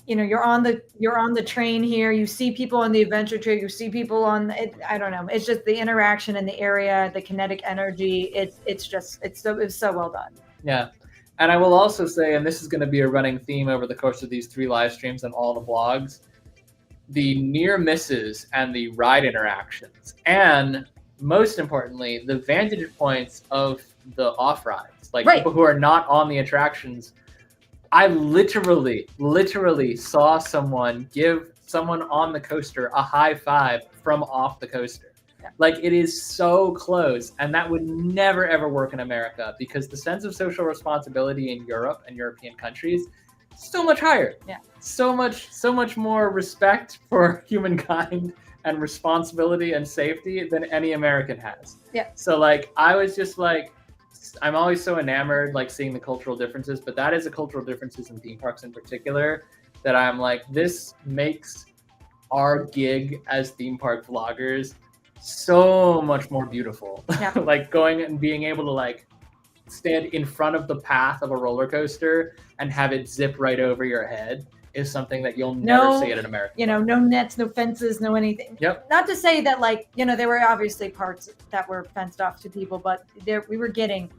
you're on the train here. You see people on the adventure trail. You see people on it. I don't know. It's just the interaction in the area, the kinetic energy. It's so well done. Yeah. And I will also say, and this is going to be a running theme over the course of these 3 live streams and all the vlogs, the near misses and the ride interactions, and most importantly, the vantage points of the off rides, like people who are not on the attractions. I literally saw someone give someone on the coaster a high five from off the coaster. Yeah. Like, it is so close, and that would never ever work in America, because the sense of social responsibility in Europe and European countries is so much higher. Yeah. So much more respect for humankind and responsibility and safety than any American has. Yeah. So like, I was just like, I'm always so enamored, like, seeing the cultural differences, but that is a cultural differences in theme parks in particular that I'm like, this makes our gig as theme park vloggers so much more beautiful. Yeah. Like, going and being able to like stand in front of the path of a roller coaster and have it zip right over your head is something that you'll never see at an American park. No nets, no fences, no anything. Yep. Not to say that, like, there were obviously parts that were fenced off to people, but we were getting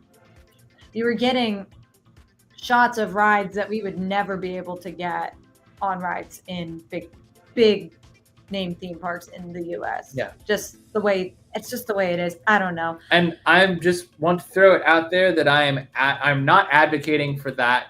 shots of rides that we would never be able to get on rides in big name theme parks in the US. Yeah. It's just the way it is. I don't know. And I just want to throw it out there that I'm not advocating for that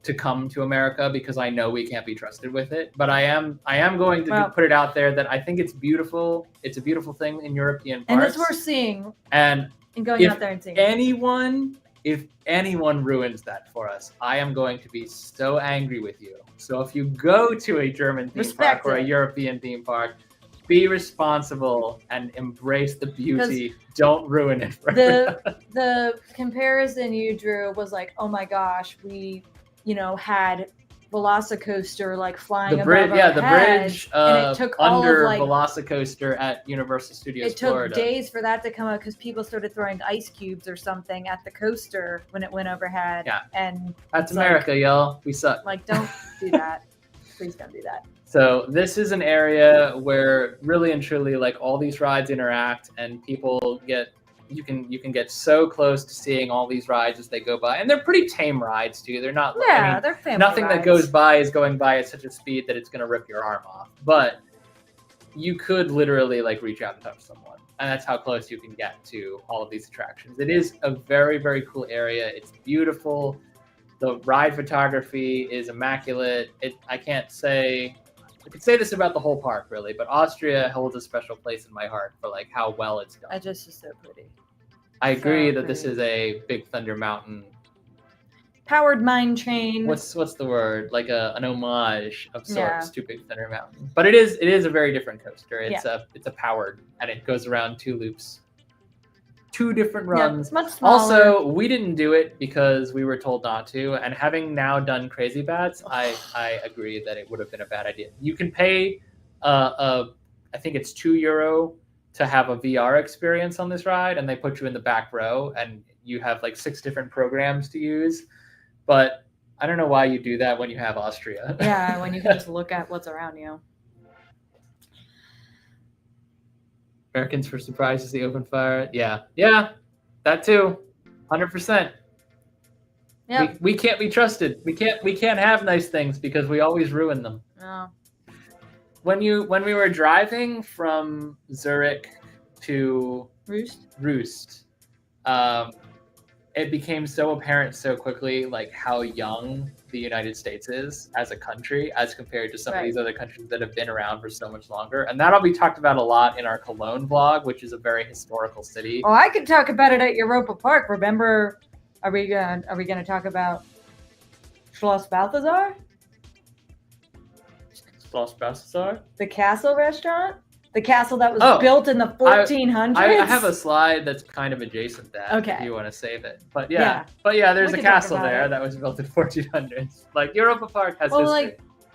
to come to America, because I know we can't be trusted with it. But I am going to put it out there that I think it's beautiful. It's a beautiful thing in European parks. And that's what we're seeing. And going out there and seeing if anyone ruins that for us, I am going to be so angry with you. So if you go to a German theme park or a European theme park, be responsible and embrace the beauty. Don't ruin it for the comparison you drew was like, oh my gosh, we had Velocicoaster like flying above our heads, the bridge and it took under Velocicoaster at Universal Studios Florida. It took days for that to come out because people started throwing ice cubes or something at the coaster when it went overhead. Yeah, and that's America, y'all. We suck. Like, don't do that. Please don't do that. So this is an area where really and truly, like, all these rides interact, and people you can get so close to seeing all these rides as they go by, and they're pretty tame rides too. They're not. They're family nothing rides. That goes by is going by at such a speed that it's going to rip your arm off. But you could literally like reach out and touch someone, and that's how close you can get to all of these attractions. It is a very, very cool area. It's beautiful. The ride photography is immaculate. I could say this about the whole park, really, but Austria holds a special place in my heart for like how well it's done. It just is so pretty. I agree that this is a Big Thunder Mountain powered mine train. What's the word? Like an homage of sorts to Big Thunder Mountain. But it is a very different coaster. It's a powered, and it goes around 2 loops. 2 different runs. It's much smaller. Also, we didn't do it because we were told not to. And having now done Crazy Bats, I agree that it would have been a bad idea. You can pay, I think it's €2 to have a VR experience on this ride, and they put you in the back row, and you have like 6 different programs to use. But I don't know why you do that when you have Austria. Yeah, when you can just look at what's around you. Americans for surprises, the open fire. Yeah, that too, 100%. Yeah, we can't be trusted. We can't have nice things because we always ruin them. No. when we were driving from Zurich to Roost, it became so apparent so quickly, like how young the United States is as a country, as compared to some of these other countries that have been around for so much longer. And that'll be talked about a lot in our Cologne vlog, which is a very historical city. Oh, I could talk about it at Europa Park. Remember, are we gonna talk about Schloss Balthasar? Schloss Balthasar? The castle restaurant? The castle that was built in the 1400s? I have a slide that's kind of adjacent to that, if you want to save it. But there's a castle there that was built in 1400s. Like, Europa Park has history.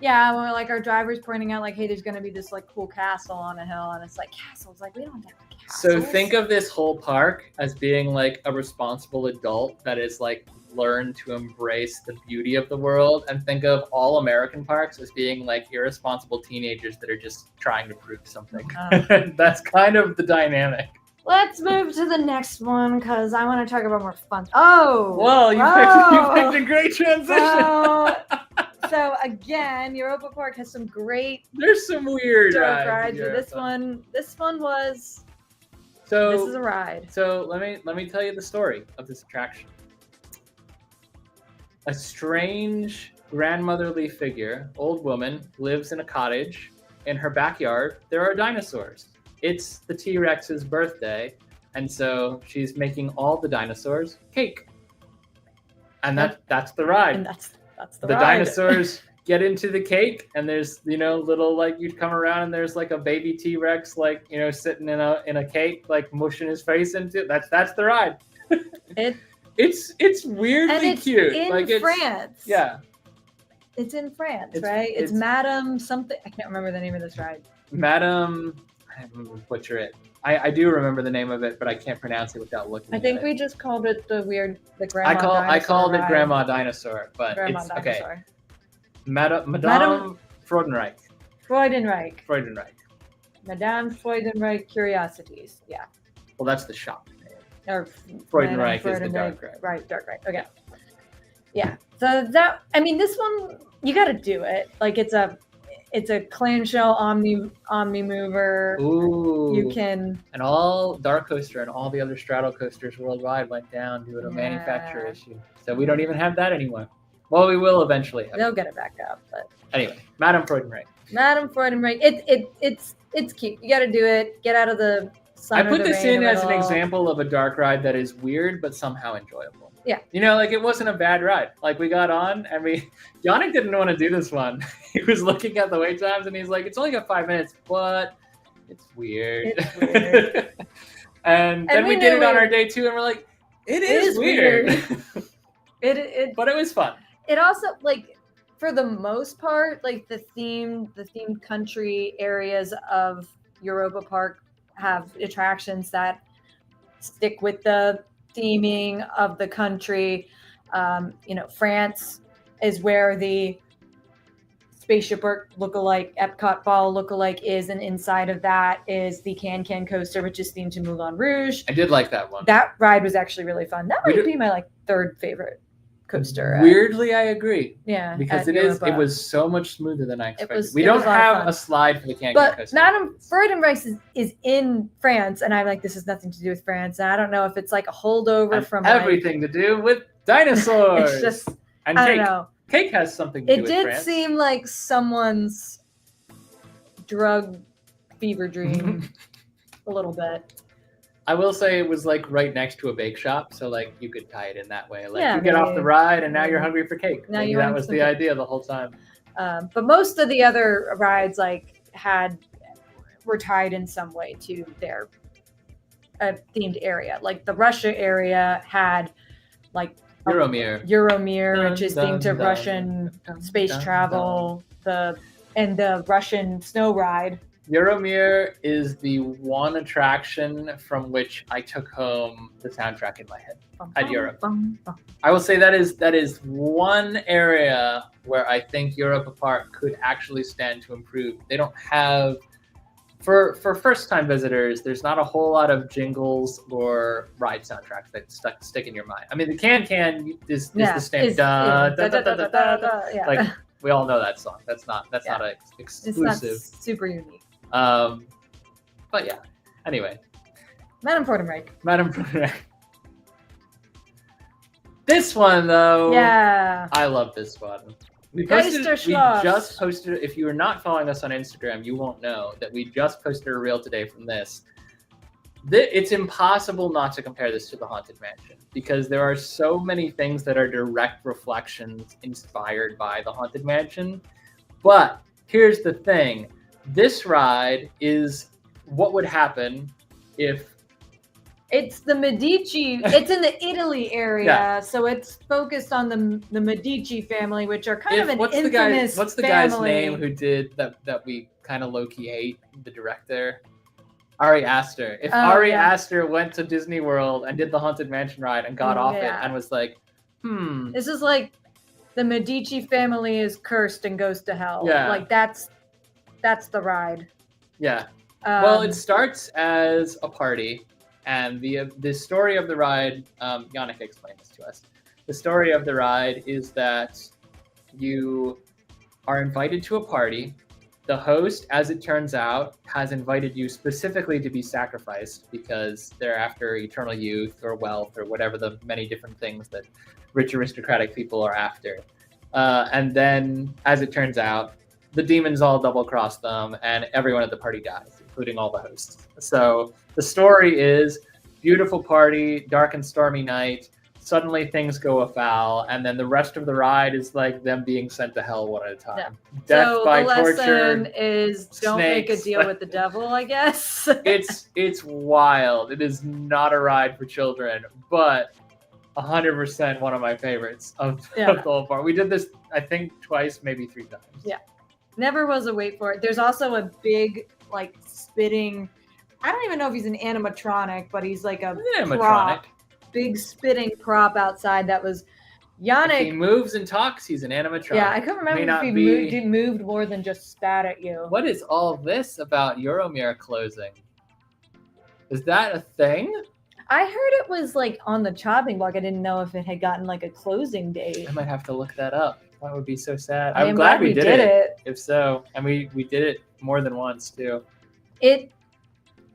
Well, like our driver's pointing out, like, hey, there's going to be this, like, cool castle on a hill. And it's like, castles. Like, we don't have castles. So think of this whole park as being, like, a responsible adult that is, like, learned to embrace the beauty of the world, and think of all American parks as being like irresponsible teenagers that are just trying to prove something. That's kind of the dynamic. Let's move to the next one because I want to talk about more fun. Oh, well, you picked a great transition. So again, Europa Park has some great. There's some weird rides. This one was. So this is a ride. So let me tell you the story of this attraction. A strange grandmotherly figure, old woman, lives in a cottage. In her backyard, there are dinosaurs. It's the T-Rex's birthday, and so she's making all the dinosaurs cake. And that's the ride. And that's the ride. The dinosaurs get into the cake, and there's little, like, you'd come around and there's like a baby T-Rex, like, sitting in a cake, like mushing his face into it. That's the ride. It's weirdly cute. In France. Yeah. It's in France, right? It's Madame something. I can't remember the name of this ride. Madame, I'm going to butcher it. I do remember the name of it, but I can't pronounce it without looking. I think we just called it the Grandma Dinosaur. I called it Grandma Dinosaur, but it's okay. Madame Freudenreich. Freudenreich. Madame Freudenreich Curiosities. Yeah. Well, that's the shop. Or Freudenreich is the dark ride. Right, dark ride. Okay. Yeah. So this one, you got to do it. Like, it's a clamshell omni mover. Ooh. You can. And all Dark Coaster and all the other straddle coasters worldwide went down due to a manufacturer issue. So we don't even have that anymore. Well, we will eventually. They'll get it back up, but anyway, Madame Freudenreich. It's cute. You got to do it. Get out of the. I put this in as an example of a dark ride that is weird but somehow enjoyable. Yeah. Like, it wasn't a bad ride. Like, we got on and Yannick didn't want to do this one. He was looking at the wait times and he's like, it's only got 5 minutes, but it's weird. and then we did it on our day 2 and we're like, it is weird. But it was fun. It also, like, for the most part, like the themed country areas of Europa Park have attractions that stick with the theming of the country. France is where the Spaceship Earth lookalike, Epcot Ball lookalike is, and inside of that is the Can coaster, which is themed to Moulin Rouge. I did like that one. That ride was actually really fun. That might be my third favorite coaster. Weirdly, I agree. Yeah, because it was so much smoother than I expected. We don't have a slide for the Can coaster. But Madame Freudenreich is in France, and I'm like, this has nothing to do with France. And I don't know if it's like a holdover from everything to do with dinosaurs. It's just and I cake. don't know. Cake has something to do with France. It did seem like someone's drug fever dream a little bit. I will say it was like right next to a bake shop, so like you could tie it in that way. Like, you get off the ride and now you're hungry for cake. Maybe that was the idea the whole time. But most of the other rides were tied in some way to their themed area. Like the Russia area had like Euromir, which is themed to Russian space travel. The Russian snow ride. Euromir is the one attraction from which I took home the soundtrack in my head at Europe. I will say that is one area where I think Europa Park could actually stand to improve. They don't have, for first-time visitors, there's not a whole lot of jingles or ride soundtracks that stick in your mind. I mean, the Can is the stamp, like, We all know that song. That's not an It's not exclusive. super unique. But yeah. Anyway, Madame Portemrake. Madame Portemrake. This one though. Yeah. I love this one. We Geisterschloss. just posted. If you are not following us on Instagram, you won't know that we just posted a reel today from this. It's impossible not to compare this to the Haunted Mansion because there are so many things that are direct reflections inspired by the Haunted Mansion. But here's the thing. This ride is what would happen if... It's the Medici. It's in the Italy area, so it's focused on the Medici family, which are kind of an infamous What's the family. guy's name who did that we kind of low-key hate? The director? Ari Aster. If Ari Aster went to Disney World and did the Haunted Mansion ride and got off it and was like, This is like the Medici family is cursed and goes to hell. Yeah. Like that's the ride. Yeah. Well, it starts as a party, and the story of the ride, Yannick explained this to us. The story of the ride is that you are invited to a party. The host, as it turns out, has invited you specifically to be sacrificed because they're after eternal youth or wealth or whatever the many different things that rich aristocratic people are after. And then, as it turns out, the demons all double-cross them and everyone at the party dies, including all the hosts. So the story is beautiful party, dark and stormy night, suddenly things go afoul, and then the rest of the ride is like them being sent to hell one at a time. Yeah. Death by the lesson torture is don't make a deal with the devil, I guess. It's wild. It is not a ride for children, but 100% one of my favorites of the whole park. We did this, I think, twice, maybe 3 times. Yeah. Never was a wait for it. There's also a big, like, spitting... I don't even know if he's an animatronic, but he's like a prop. Big spitting prop outside that was Yannick. If he moves and talks, he's an animatronic. Yeah, I couldn't remember if he moved more than just spat at you. What is all this about Euromere closing? Is that a thing? I heard it was like on the chopping block. I didn't know if it had gotten like a closing date. I might have to look that up. That would be so sad. I'm glad we did it. If so, and we did it more than once too.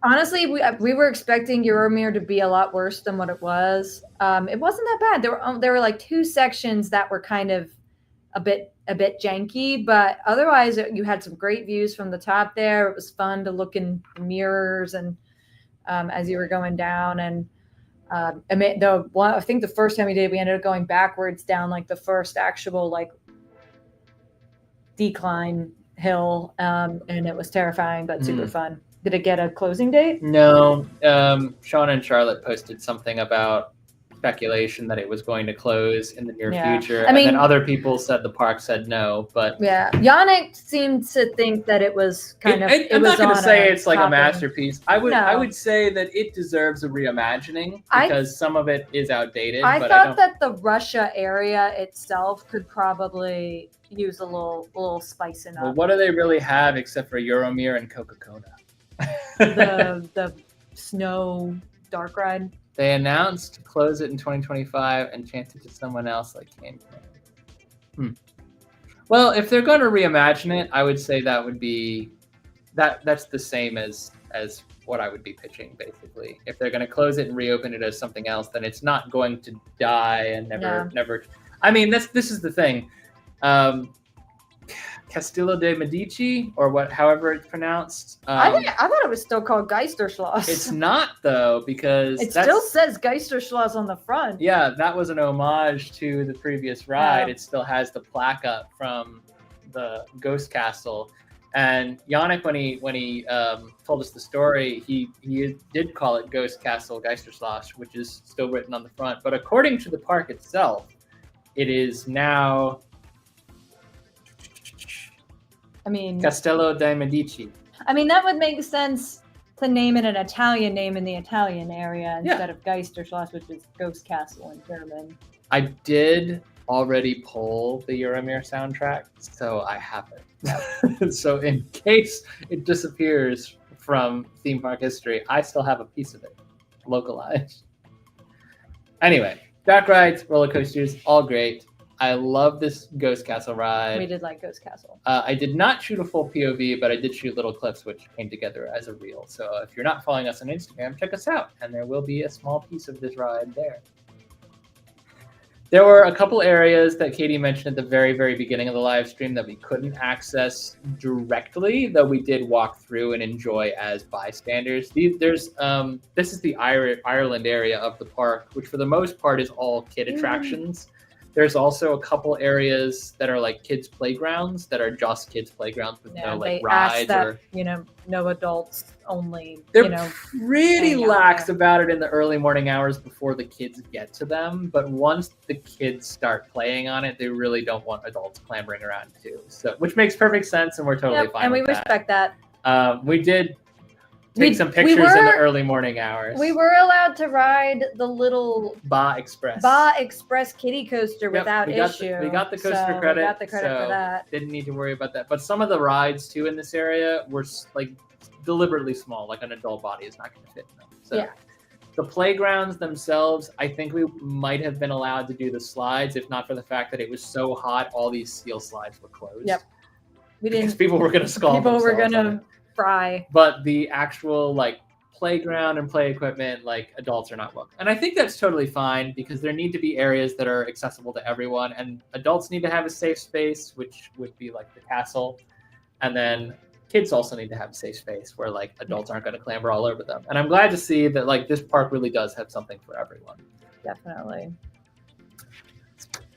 Honestly, we were expecting Euromere to be a lot worse than what it was. It wasn't that bad. There were like 2 sections that were kind of a bit janky, but otherwise you had some great views from the top there. It was fun to look in mirrors and as you were going down. And I think the first time we did it, we ended up going backwards down like the first actual like decline hill, and it was terrifying but super fun. Did it get a closing date? No. Sean and Charlotte posted something about speculation that it was going to close in the near future. And then other people said the park said no, but... Yeah. Yannick seemed to think that it was kind of... I'm not going to say it's like a masterpiece. I would say that it deserves a reimagining because some of it is outdated. I thought that the Russia area itself could probably use a little spicing up. Well, what do they really have except for Euromere and Coca-Cola? the snow dark ride. They announced to close it in 2025 and chanted to someone else like Kane. Well, if they're going to reimagine it, I would say that would be that's the same as what I would be pitching basically. If they're going to close it and reopen it as something else, then it's not going to die and never. I mean, this is the thing. Castillo de Medici, or however it's pronounced. I thought it was still called Geisterschloss. It's not though, because it still says Geisterschloss on the front. Yeah, that was an homage to the previous ride. It still has the plaque up from the Ghost Castle. And Yannick, when he told us the story, he did call it Ghost Castle Geisterschloss, which is still written on the front. But according to the park itself, it is now... Castello dei Medici. I mean, that would make sense to name it an Italian name in the Italian area instead of Geisterschloss, which is Ghost Castle in German. I did already pull the Euromere soundtrack, so I have it. So in case it disappears from theme park history, I still have a piece of it localized. Anyway, dark rides, roller coasters, all great. I love this Ghost Castle ride. We did like Ghost Castle. I did not shoot a full POV, but I did shoot little clips which came together as a reel. So if you're not following us on Instagram, check us out, and there will be a small piece of this ride there. There were a couple areas that Katie mentioned at the very, very beginning of the live stream that we couldn't access directly, though we did walk through and enjoy as bystanders. This is the Ireland area of the park, which for the most part is all kid attractions. There's also a couple areas that are like kids' playgrounds that are just kids' playgrounds with no like rides or no adults only. They're pretty lax about it in the early morning hours before the kids get to them, but once the kids start playing on it, they really don't want adults clambering around too. So, which makes perfect sense, and we're totally fine. And we with respect that. We did take some pictures in the early morning hours. We were allowed to ride the little Ba Express kiddie coaster without issue. We got the coaster credit. We got the credit for that. Didn't need to worry about that. But some of the rides too in this area were like deliberately small, like an adult body is not going to fit in them. So the playgrounds themselves, I think we might have been allowed to do the slides, if not for the fact that it was so hot, all these steel slides were closed. Yep. Because people were going to scald themselves. People were going to fry. But the actual like playground and play equipment, like adults are not welcome. And I think that's totally fine because there need to be areas that are accessible to everyone, and adults need to have a safe space, which would be like the castle. And then kids also need to have a safe space where like adults aren't going to clamber all over them. And I'm glad to see that like this park really does have something for everyone. Definitely.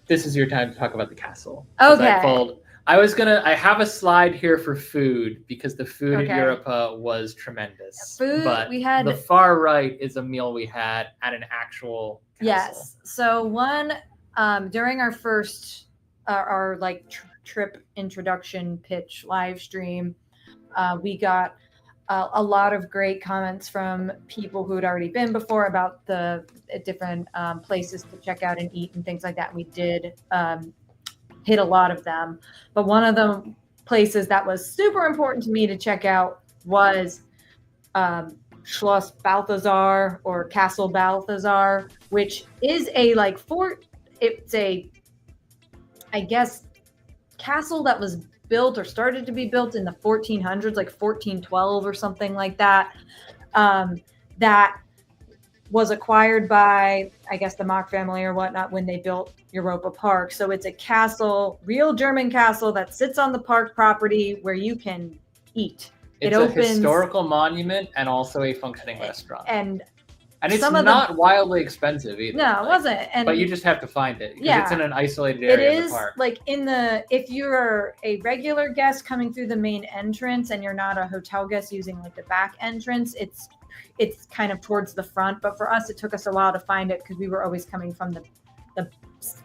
This is your time to talk about the castle. Okay. I have a slide here for food because the food at Europa was tremendous. But we had the far right is a meal we had at an actual castle. Yes. So during our first trip introduction pitch live stream, we got a lot of great comments from people who had already been before about the different places to check out and eat and things like that. We did hit a lot of them, but one of the places that was super important to me to check out was Schloss Balthasar or Castle Balthasar, which is a it's a, I guess, castle that was built or started to be built in the 1400s, like 1412 or something like that. That was acquired by, I guess, the Mock family or whatnot when they built Europa Park. So it's a castle, real German castle that sits on the park property where you can eat. It's a historical monument and also a functioning restaurant. And it's not wildly expensive either. No, it wasn't. But you just have to find it. Yeah. It's in an isolated area of the park. Like if you're a regular guest coming through the main entrance and you're not a hotel guest using like the back entrance, it's kind of towards the front. But for us, it took us a while to find it because we were always coming from the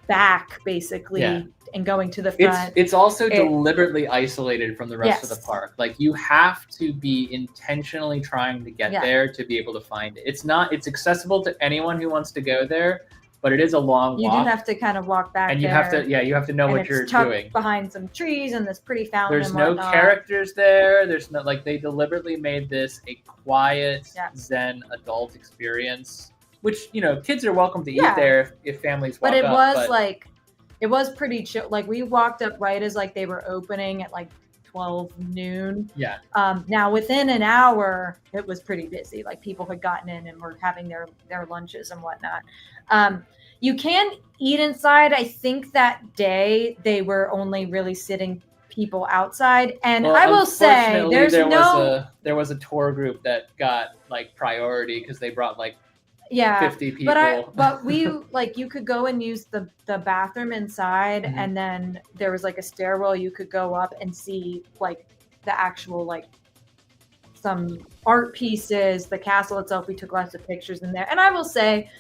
back basically and going to the front. It's also deliberately isolated from the rest of the park. Like you have to be intentionally trying to get there to be able to find it. It's accessible to anyone who wants to go there, but it is a long walk. You do have to kind of walk back and you have to know what you're doing. Behind some trees and this pretty fountain. There's no characters there. There's no they deliberately made this a quiet Zen adult experience. Which, kids are welcome to eat there if families walk up. But it was pretty chill. Like we walked up right as they were opening at 12 noon. Yeah. Now within an hour, it was pretty busy. Like people had gotten in and were having their lunches and whatnot. You can eat inside. I think that day they were only really sitting people outside. And I will say there was a tour group that got priority because they brought 50 people. But we you could go and use the bathroom inside, and then there was a stairwell you could go up and see the actual some art pieces, the castle itself. We took lots of pictures in there, and I will say,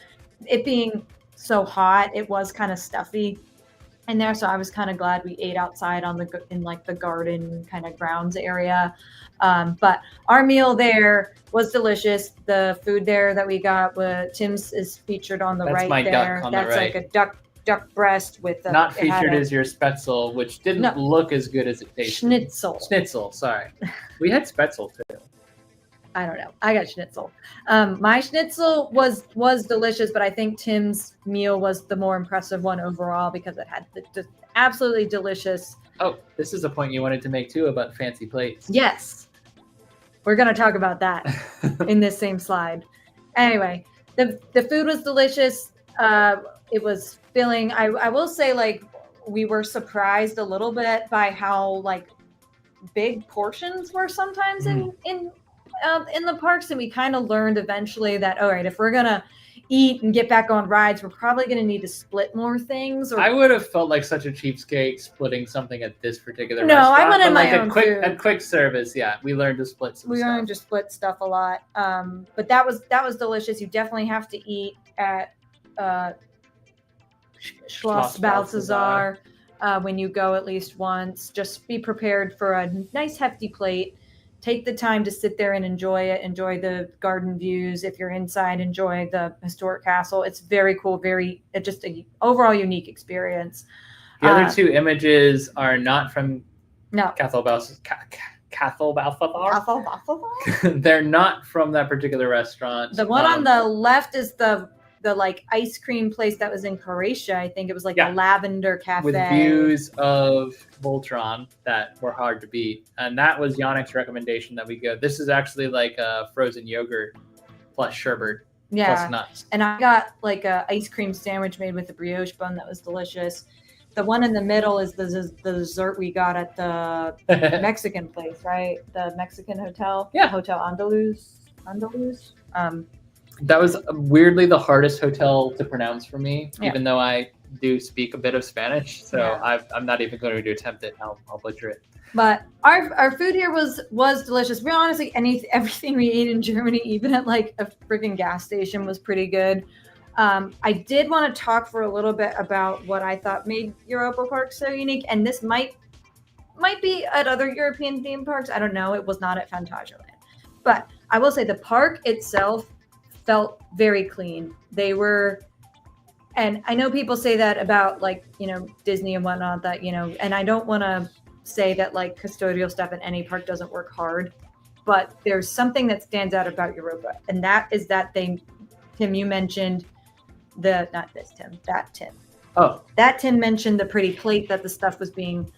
it being so hot, it was kind of stuffy in there, so I was kind of glad we ate outside in the garden kind of grounds area. But our meal there was delicious. The food there that we got, Tim's is featured on the right there. That's like a duck breast with not featured as your spätzle, which didn't look as good as it tasted. Schnitzel. Sorry, we had spätzle too. I don't know. I got schnitzel. My schnitzel was delicious, but I think Tim's meal was the more impressive one overall because it had the absolutely delicious. Oh, this is a point you wanted to make too about fancy plates. Yes, we're gonna talk about that in this same slide. Anyway, the food was delicious. It was filling. I will say, like, we were surprised a little bit by how like big portions were sometimes in the parks, and we kind of learned eventually that, all right, if we're gonna eat and get back on rides, we're probably gonna need to split more things. Or I would have felt like such a cheapskate splitting something at this particular No, restaurant. I wanted but like my own food. A quick service, yeah. We learned to split some we stuff. learned to split stuff a lot. But that was delicious. You definitely have to eat at Schloss Balthazar when you go at least once. Just be prepared for a nice hefty plate. Take the time to sit there and enjoy it. Enjoy the garden views. If you're inside, enjoy the historic castle. It's very cool. Just a overall unique experience. The other two images are not from No. Cathal Balthazar. Balthazar? They're not from that particular restaurant. The one on the left is the like ice cream place that was in Croatia. I think it was like a lavender cafe with views of Voltron that were hard to beat. And that was Yannick's recommendation that we go. This is actually like a frozen yogurt plus sherbet plus nuts. And I got like a ice cream sandwich made with a brioche bun that was delicious. The one in the middle is the dessert we got at the Mexican place, right? The Mexican hotel. Yeah. Hotel Andaluz. That was weirdly the hardest hotel to pronounce for me, even though I do speak a bit of Spanish. So I'm not even going to attempt it. I'll butcher it. But our food here was delicious. We honestly, everything we ate in Germany, even at like a freaking gas station, was pretty good. I did want to talk for a little bit about what I thought made Europa Park so unique, and this might be at other European theme parks. I don't know. It was not at Phantasialand, but I will say the park itself felt very clean. They were, and I know people say that about like, Disney and whatnot, that, and I don't want to say that like custodial stuff in any park doesn't work hard, but there's something that stands out about Europa. And that is that Tim, you mentioned that Tim mentioned the pretty plate that the stuff was being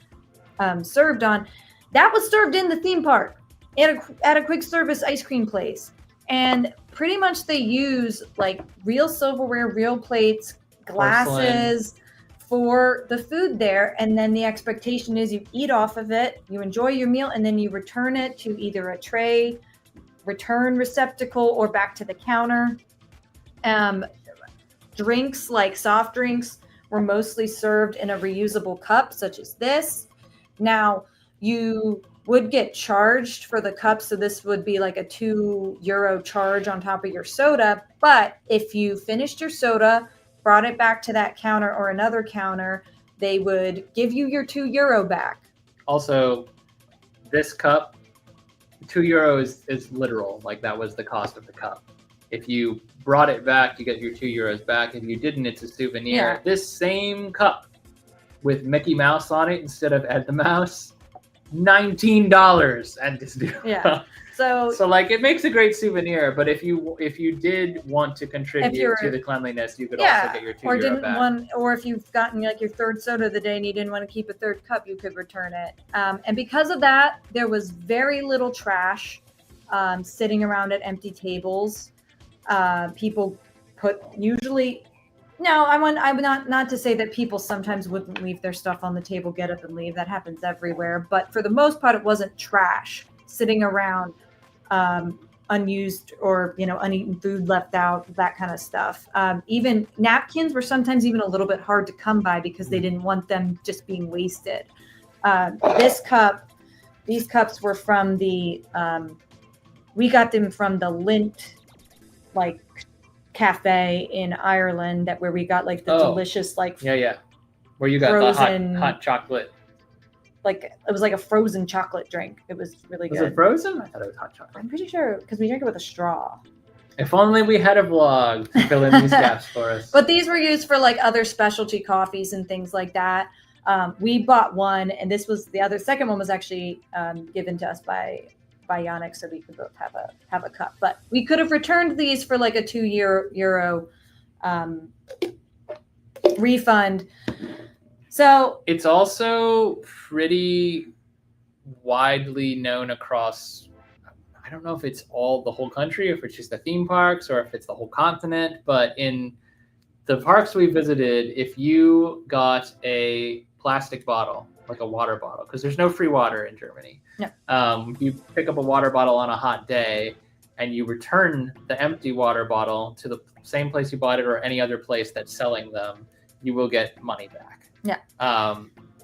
served on. That was served in the theme park at a quick service ice cream place. And pretty much they use like real silverware, real plates, glasses for the food there. And then the expectation is you eat off of it, you enjoy your meal, and then you return it to either a tray, return receptacle, or back to the counter. Drinks, like soft drinks, were mostly served in a reusable cup, such as this. Now, you would get charged for the cup, so this would be like a €2 charge on top of your soda. But if you finished your soda, brought it back to that counter or another counter, they would give you your €2 back. Also, this cup, €2 is literal. Like that was the cost of the cup. If you brought it back, you get your €2 back. If you didn't, it's a souvenir. Yeah. This same cup with Mickey Mouse on it instead of Ed the Mouse, $19 at Disney. Yeah. So like it makes a great souvenir, but if you did want to contribute to the cleanliness, you could also get your €2 back. Or if you've gotten like your third soda of the day and you didn't want to keep a third cup, you could return it. And because of that, there was very little trash sitting around at empty tables. People I'm not to say that people sometimes wouldn't leave their stuff on the table, get up and leave. That happens everywhere. But for the most part, it wasn't trash sitting around, unused or, uneaten food left out, that kind of stuff. Even napkins were sometimes even a little bit hard to come by because they didn't want them just being wasted. These cups were from we got them from the Lint, like, cafe in Ireland, where we got like the delicious where you got frozen, the hot chocolate, like it was like a frozen chocolate drink. It was really good. Was it frozen? I thought it was hot chocolate. I'm pretty sure because we drank it with a straw. If only we had a vlog to fill in these gaps for us. But these were used for like other specialty coffees and things like that. We bought one, and this was the second one was actually given to us by bionic so we could both have a cup. But we could have returned these for like a €2 refund. So it's also pretty widely known across, I don't know if it's the whole country, if it's just the theme parks or if it's the whole continent, but in the parks we visited, if you got a plastic bottle, like a water bottle, because there's no free water in Germany. Yeah. You pick up a water bottle on a hot day and you return the empty water bottle to the same place you bought it or any other place that's selling them, you will get money back. Yeah.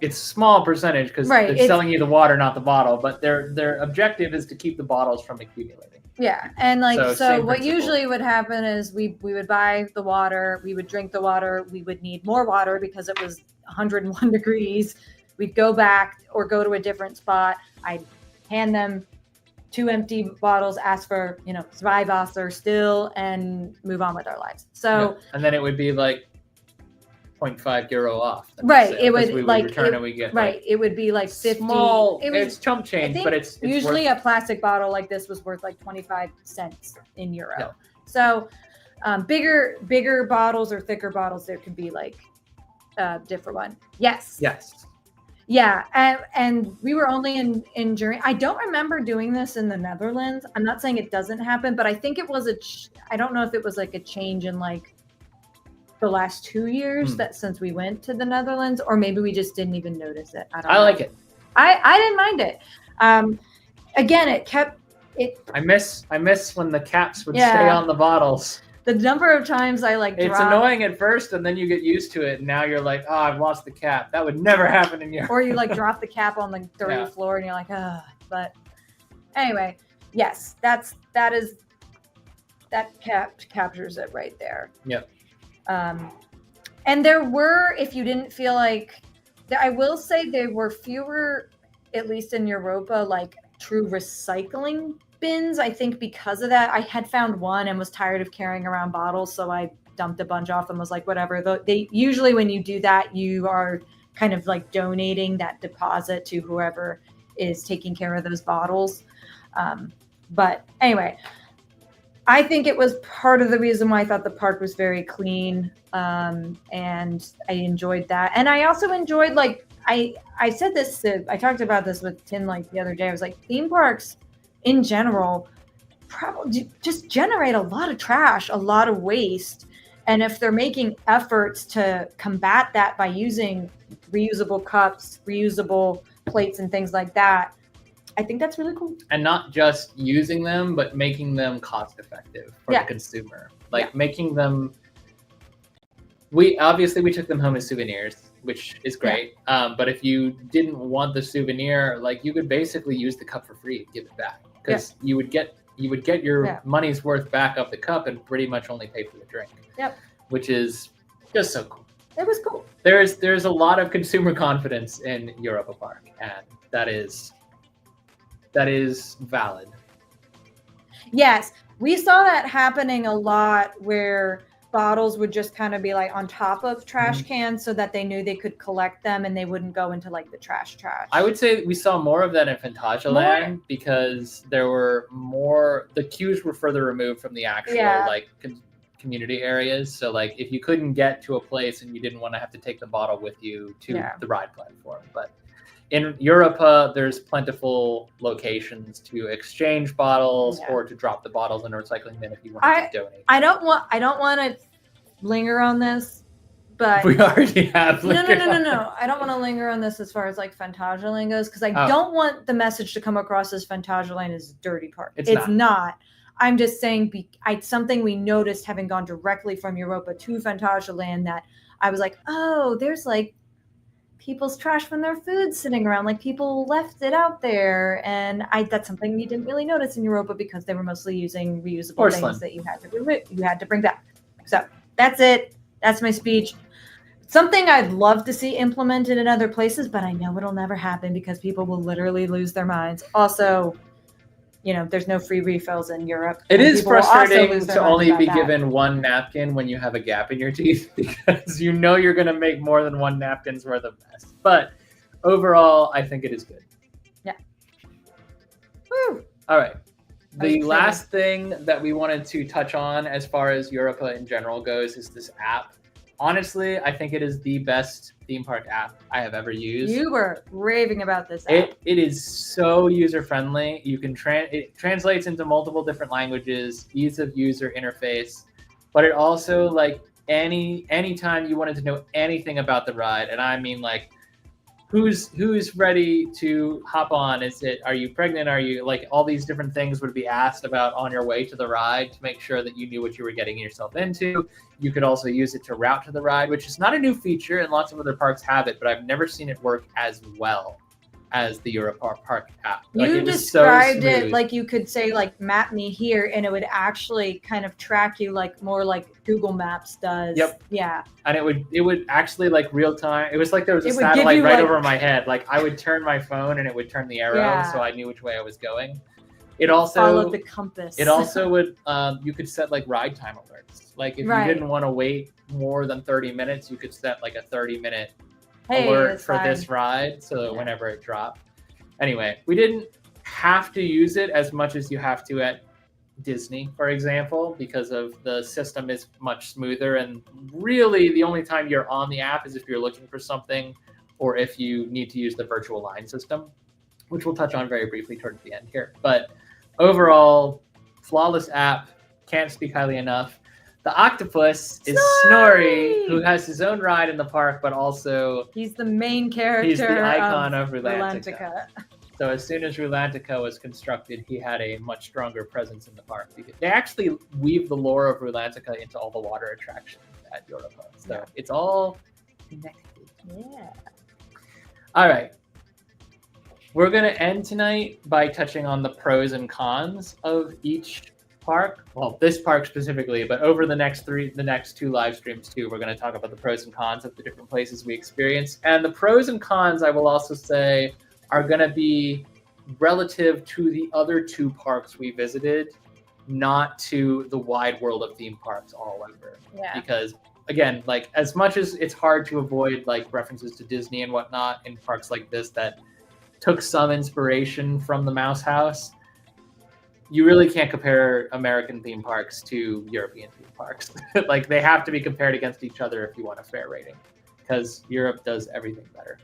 It's a small percentage because they're selling you the water, not the bottle, but their objective is to keep the bottles from accumulating. Yeah, and like so what principle. usually would happen is we would buy the water, we would drink the water, we would need more water because it was 101 degrees. We'd go back or go to a different spot. I'd hand them 2 empty bottles, ask for, zwei Wasser still, and move on with our lives. So and then it would be like 0.5 euro off. Right. It would return and we get it would be like 50. Small. It's chump change, but it's usually a plastic bottle like this was worth like 25 cents in euro. Yeah. So bigger bottles or thicker bottles, there could be like a different one. Yes. Yeah, and we were only in Germany. I don't remember doing this in the Netherlands. I'm not saying it doesn't happen, but I think it was I don't know if it was like a change in like the last 2 years that since we went to the Netherlands, or maybe we just didn't even notice it. I like it. I didn't mind it. Again, it kept it. I miss when the caps would stay on the bottles. The number of times I it's annoying at first, and then you get used to it, and now you're like, oh, I've lost the cap. That would never happen in Europe. Or you like drop the cap on the dirty floor, and you're like, But anyway, yes, that captures it right there. Yep. And there were, if you didn't feel like, I will say there were fewer, at least in Europa, like true recycling bins. I think because of that, I had found one and was tired of carrying around bottles, so I dumped a bunch off and was like, whatever. They usually, when you do that, you are kind of like donating that deposit to whoever is taking care of those bottles. But anyway, I think it was part of the reason why I thought the park was very clean, and I enjoyed that. And I also enjoyed, like, I said this, I talked about this with Tim like the other day. I was like, theme parks in general probably just generate a lot of trash, a lot of waste. And if they're making efforts to combat that by using reusable cups, reusable plates, and things like that, I think that's really cool. And not just using them, but making them cost effective for the consumer. Like making them, we took them home as souvenirs, which is great. Yeah. But if you didn't want the souvenir, like you could basically use the cup for free, give it back. Because you would get your money's worth back of the cup and pretty much only pay for the drink. Yep. Which is just so cool. It was cool. There's a lot of consumer confidence in Europa Park, and that is valid. Yes, we saw that happening a lot where bottles would just kind of be like on top of trash cans so that they knew they could collect them and they wouldn't go into like the trash. I would say we saw more of that in Phantasialand because there were the queues were further removed from the actual community areas. So like if you couldn't get to a place and you didn't want to have to take the bottle with you to the ride platform, but in Europa, there's plentiful locations to exchange bottles or to drop the bottles in a recycling bin if you want to donate. I don't want to linger on this, but we already have. No. I don't want to linger on this as far as like Phantasialand goes, because I don't want the message to come across as Phantasialand is a dirty park. It's not. I'm just saying it's something we noticed having gone directly from Europa to Phantasialand that I was like, oh, there's like people's trash from their food sitting around, like people left it out there, and that's something you didn't really notice in Europa because they were mostly using reusable things that you had to bring back. So that's it. That's my speech. Something I'd love to see implemented in other places, but I know it'll never happen because people will literally lose their minds. Also, there's no free refills in Europe. It is frustrating to only be given one napkin when you have a gap in your teeth because you're going to make more than one napkin's worth of mess. But overall, I think it is good. Yeah. Woo. All right. The Okay. last thing that we wanted to touch on as far as Europa in general goes is this app. Honestly, I think it is the best theme park app I have ever used. You were raving about this app. It is so user friendly. You can it translates into multiple different languages, ease of user interface, but it also like anytime you wanted to know anything about the ride, and I mean like who's ready to hop on? Are you pregnant? Are you like all these different things would be asked about on your way to the ride to make sure that you knew what you were getting yourself into. You could also use it to route to the ride, which is not a new feature, and lots of other parks have it, but I've never seen it work as well as the Europa Park app. Like, you it was described so it smooth. like you could say like map me here, and it would actually kind of track you like more like Google Maps does. Yep. Yeah. And it would actually like real time. It was like there was a It would give satellite you, right like- over my head. Like I would turn my phone and it would turn the arrow, Yeah. so I knew which way I was going. It also Follow the compass. It also would, you could set like ride time alerts. Like if Right. you didn't want to wait more than 30 minutes, you could set like a 30-minute Hey, alert it's for fine. this ride. So Yeah. whenever it dropped. Anyway, we didn't have to use it as much as you have to at Disney, for example, because of the system is much smoother. And really the only time you're on the app is if you're looking for something or if you need to use the virtual line system, which we'll touch on very briefly towards the end here. But overall, flawless app, can't speak highly enough. The octopus is Snorri, who has his own ride in the park, but also He's the main character. he's the icon of Rulantica. Rulantica. So as soon as Rulantica was constructed, he had a much stronger presence in the park. They actually weave the lore of Rulantica into all the water attractions at Europa. So Yeah. it's all connected. Yeah. All right. We're going to end tonight by touching on the pros and cons of each park. Well, this park specifically, but over the next two live streams too, we're going to talk about the pros and cons of the different places we experience. And the pros and cons, I will also say, are going to be relative to the other two parks we visited, not to the wide world of theme parks all over. Yeah. Because again, like as much as it's hard to avoid like references to Disney and whatnot in parks like this that took some inspiration from the Mouse House, you really can't compare American theme parks to European theme parks. Like they have to be compared against each other if you want a fair rating, because Europe does everything better.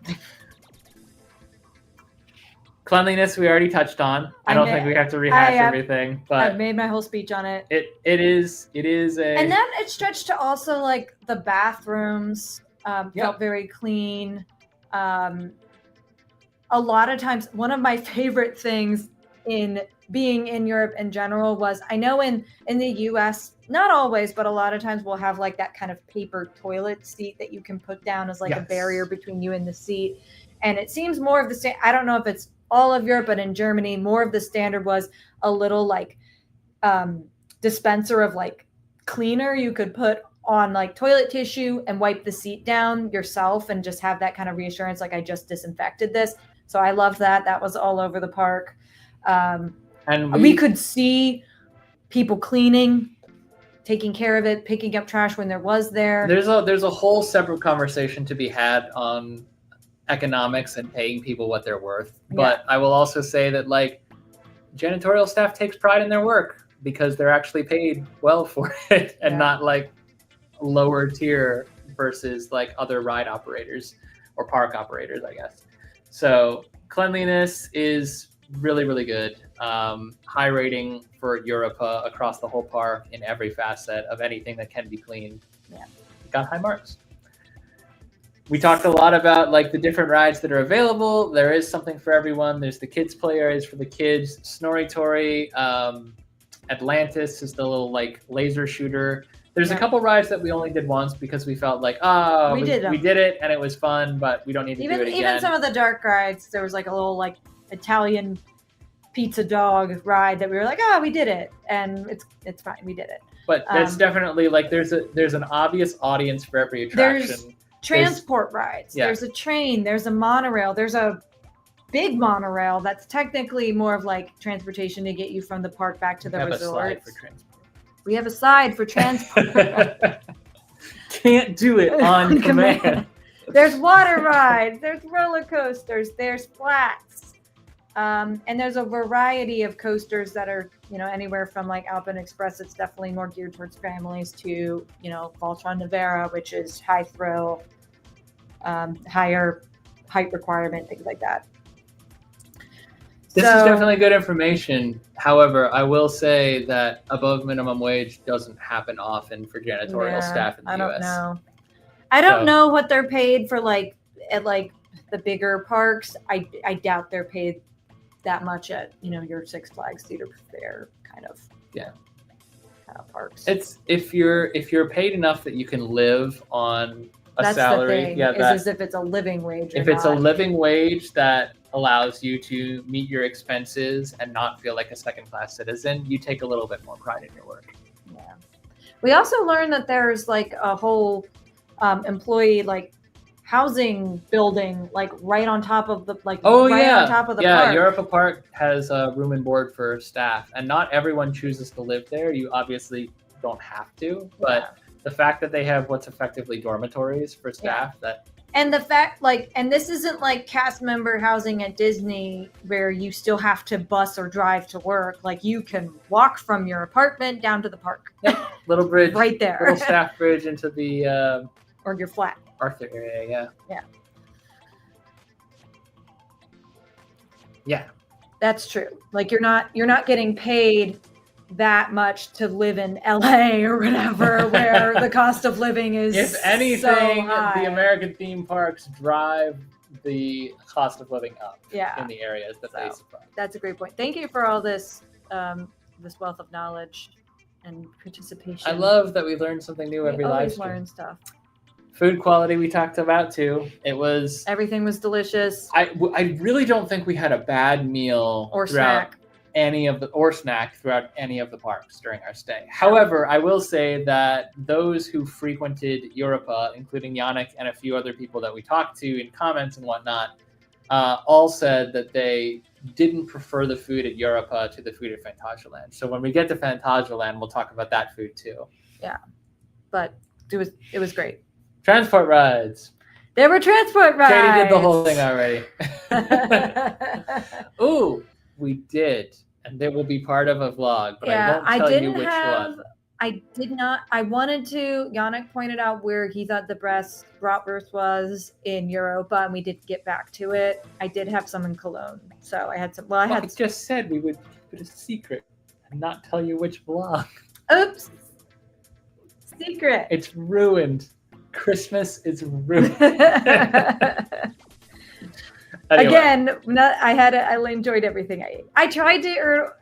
Cleanliness we already touched on. I don't think we have to rehash everything, but I've made my whole speech on it. It is a And then it stretched to also like the bathrooms Yep. felt very clean. A lot of times, one of my favorite things in being in Europe in general was, I know in the US, not always, but a lot of times we'll have like that kind of paper toilet seat that you can put down as like a Yes. barrier between you and the seat. And it seems more of the same. I don't know if it's all of Europe, but in Germany, more of the standard was a little like dispenser of like cleaner you could put on like toilet tissue and wipe the seat down yourself and just have that kind of reassurance, like I just disinfected this. So I loved that. That was all over the park. And we could see people cleaning, taking care of it, picking up trash when there was there. There's a whole separate conversation to be had on economics and paying people what they're worth. But I will also say that like janitorial staff takes pride in their work because they're actually paid well for it and not like lower tier versus like other ride operators or park operators, I guess. So cleanliness is really, really good. High rating for Europa across the whole park in every facet of anything that can be cleaned. Yeah. Got high marks. We talked a lot about like the different rides that are available. There is something for everyone. There's the kids play areas for the kids. Snorri, Atlantis is the little like laser shooter. There's a couple rides that we only did once because we felt like, we did it and it was fun, but we don't need to do it again. Even some of the dark rides, there was like a little like Italian pizza dog ride that we were like, we did it, and it's fine, we did it. But that's definitely like there's an obvious audience for every attraction. There's transport rides. Yeah. There's a train. There's a monorail. There's a big monorail that's technically more of like transportation to get you from the park back to the resort. We have a side for transport. Can't do it on command. There's water rides. There's roller coasters. There's flats. And there's a variety of coasters that are, anywhere from like Alpine Express, it's definitely more geared towards families, to, Voltron Nevera, which is high thrill, higher height requirement, things like that. This is definitely good information. However, I will say that above minimum wage doesn't happen often for janitorial staff in the US. I don't know what they're paid for, like, at like the bigger parks. I doubt they're paid that much at, your Six Flags Cedar Fair kind of parks. It's if you're paid enough that you can live on a salary. The thing, is if it's a living wage. If it's a living wage that allows you to meet your expenses and not feel like a second-class citizen, you take a little bit more pride in your work. Yeah. We also learned that there's like a whole employee like housing building like right on top of the on top of the park. Europa Park has room and board for staff, and not everyone chooses to live there. You obviously don't have to, but the fact that they have what's effectively dormitories for staff and the fact, like, and this isn't like cast member housing at Disney where you still have to bus or drive to work. Like, you can walk from your apartment down to the park. Little bridge. Right there. Little staff bridge into the... or your flat. Arthur area, Yeah. Yeah. That's true. Like, you're not getting paid that much to live in LA or whatever, where the cost of living is if anything, so high. The American theme parks drive the cost of living up in the areas that they supply. That's a great point. Thank you for all this this wealth of knowledge and participation. I love that we learn something new every live stream. We always learn stuff. Food quality we talked about too. Everything was delicious. I really don't think we had a bad meal or snack throughout any of the parks during our stay. However, I will say that those who frequented Europa, including Yannick and a few other people that we talked to in comments and whatnot, all said that they didn't prefer the food at Europa to the food at Phantasialand. So when we get to Phantasialand, we'll talk about that food too. Yeah, but it was great. Transport rides. There were transport rides. Katie did the whole thing already. Ooh, we did. And they will be part of a vlog, but I won't tell you which one. I did not. I wanted to. Yannick pointed out where he thought the bratwurst was in Europa, and we did get back to it. I did have some in Cologne. So I had some. Well, I just said we would keep it a secret and not tell you which vlog. Oops. Secret. It's ruined. Christmas is ruined. Anyway. Again, I enjoyed everything I ate. I tried to,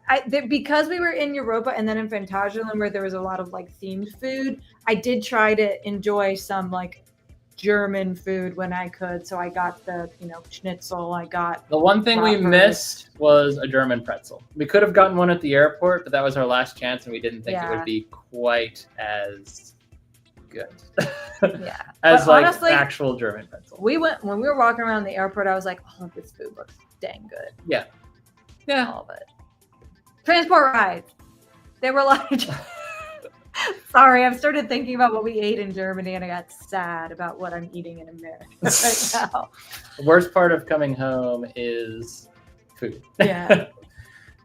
because we were in Europa and then in Phantasialand where there was a lot of like themed food, I did try to enjoy some like German food when I could. So I got the, schnitzel, the one thing we missed was a German pretzel. We could have gotten one at the airport, but that was our last chance and we didn't think it would be quite as good. As but like honestly, actual German pretzel. When we were walking around the airport, I was like, oh, this food looks dang good. Yeah. All of it. Transport rides. They were like, sorry, I've started thinking about what we ate in Germany and I got sad about what I'm eating in America right now. The worst part of coming home is food. Yeah.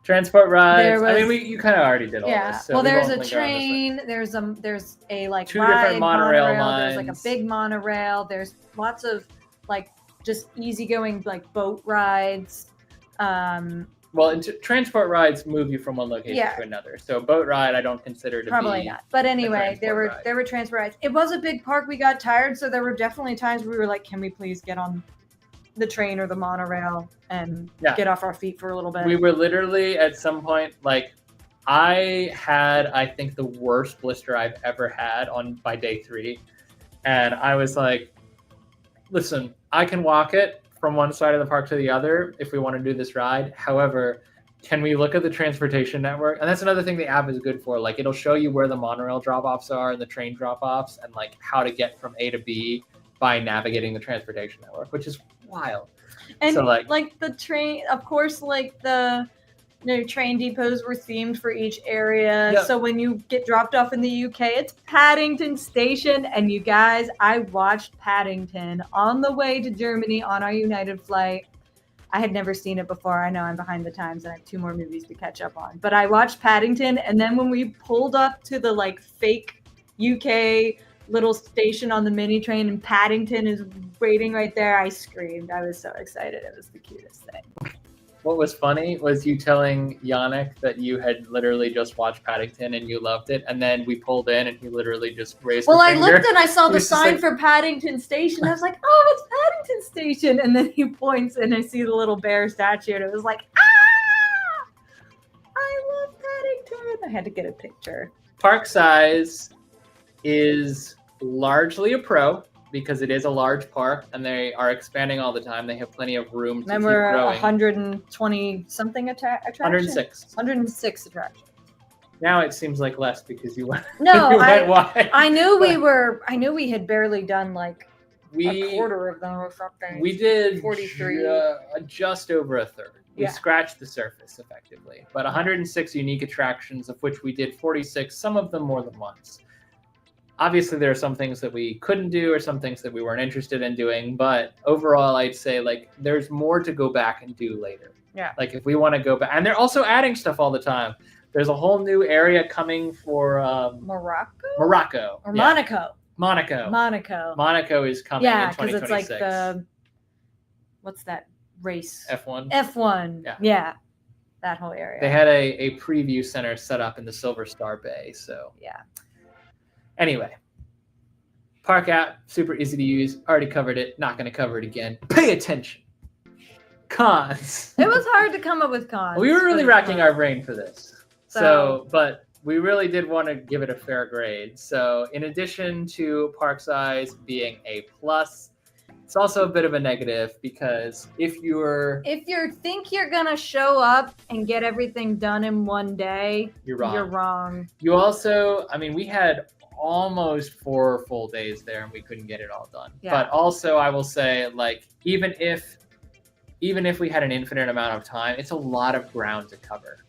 Transport rides. You kind of already did all this. So well, there's a train. There's a like two different monorail lines. There's like a big monorail. There's lots of like just easygoing like boat rides. Transport rides move you from one location to another. So boat ride, I don't consider to probably not. But anyway, there were transport rides. It was a big park. We got tired, so there were definitely times where we were like, "Can we please get on the train or the monorail and get off our feet for a little bit?" We were literally at some point like, I think the worst blister I've ever had by day 3, and I was like, listen, I can walk it from one side of the park to the other if we want to do this ride. However, can we look at the transportation network? And that's another thing the app is good for. Like, it'll show you where the monorail drop-offs are and the train drop-offs and like how to get from A to B by navigating the transportation network, which is wild. And so like the train, of course, like the train depots were themed for each area. Yep. So when you get dropped off in the UK, it's Paddington Station. And you guys, I watched Paddington on the way to Germany on our United flight. I had never seen it before. I know I'm behind the times and I have 2 more movies to catch up on. But I watched Paddington, and then when we pulled up to the like fake UK little station on the mini train and Paddington is waiting right there, I screamed. I was so excited. It was the cutest thing. What was funny was you telling Yannick that you had literally just watched Paddington and you loved it, and then we pulled in and he literally just raised his finger. Looked and I saw the was just sign like- for Paddington Station. I was like, oh, it's Paddington Station. And then he points and I see the little bear statue and it was like, ah! I love Paddington. I had to get a picture. Park size is largely a pro because it is a large park and they are expanding all the time. They have plenty of room to Then keep we're growing. 120 something attractions. 106. 106 attractions. Now it seems like less because you went. No, you went wide. I knew we had barely done like a We quarter of them or something. we did 43. Just over a third. We Yeah. scratched the surface effectively, but 106 unique attractions, of which we did 46, some of them more than once. Obviously, there are some things that we couldn't do or some things that we weren't interested in doing, but overall, I'd say like there's more to go back and do later. Yeah. Like if we want to go back, and they're also adding stuff all the time. There's a whole new area coming for Morocco Morocco or Yeah. Monaco. Monaco. Monaco is coming Yeah, in because 2026. it's like the what's that race? F1. F1. Yeah. Yeah. That whole area. They had a preview center set up in the Silver Star Bay. So Yeah. anyway, Park app, super easy to use. Already covered it. Not going to cover it again. Pay attention. Cons. It was hard to come up with cons. We were really but racking fun. our brain for this. So, but we really did want to give it a fair grade. So in addition to park size being A+, it's also a bit of a negative because if you think you're gonna show up and get everything done in one day, you're wrong. You're wrong. You also, I mean, we had almost 4 full days there and we couldn't get it all done. Yeah. But also I will say, like, even if we had an infinite amount of time, it's a lot of ground to cover.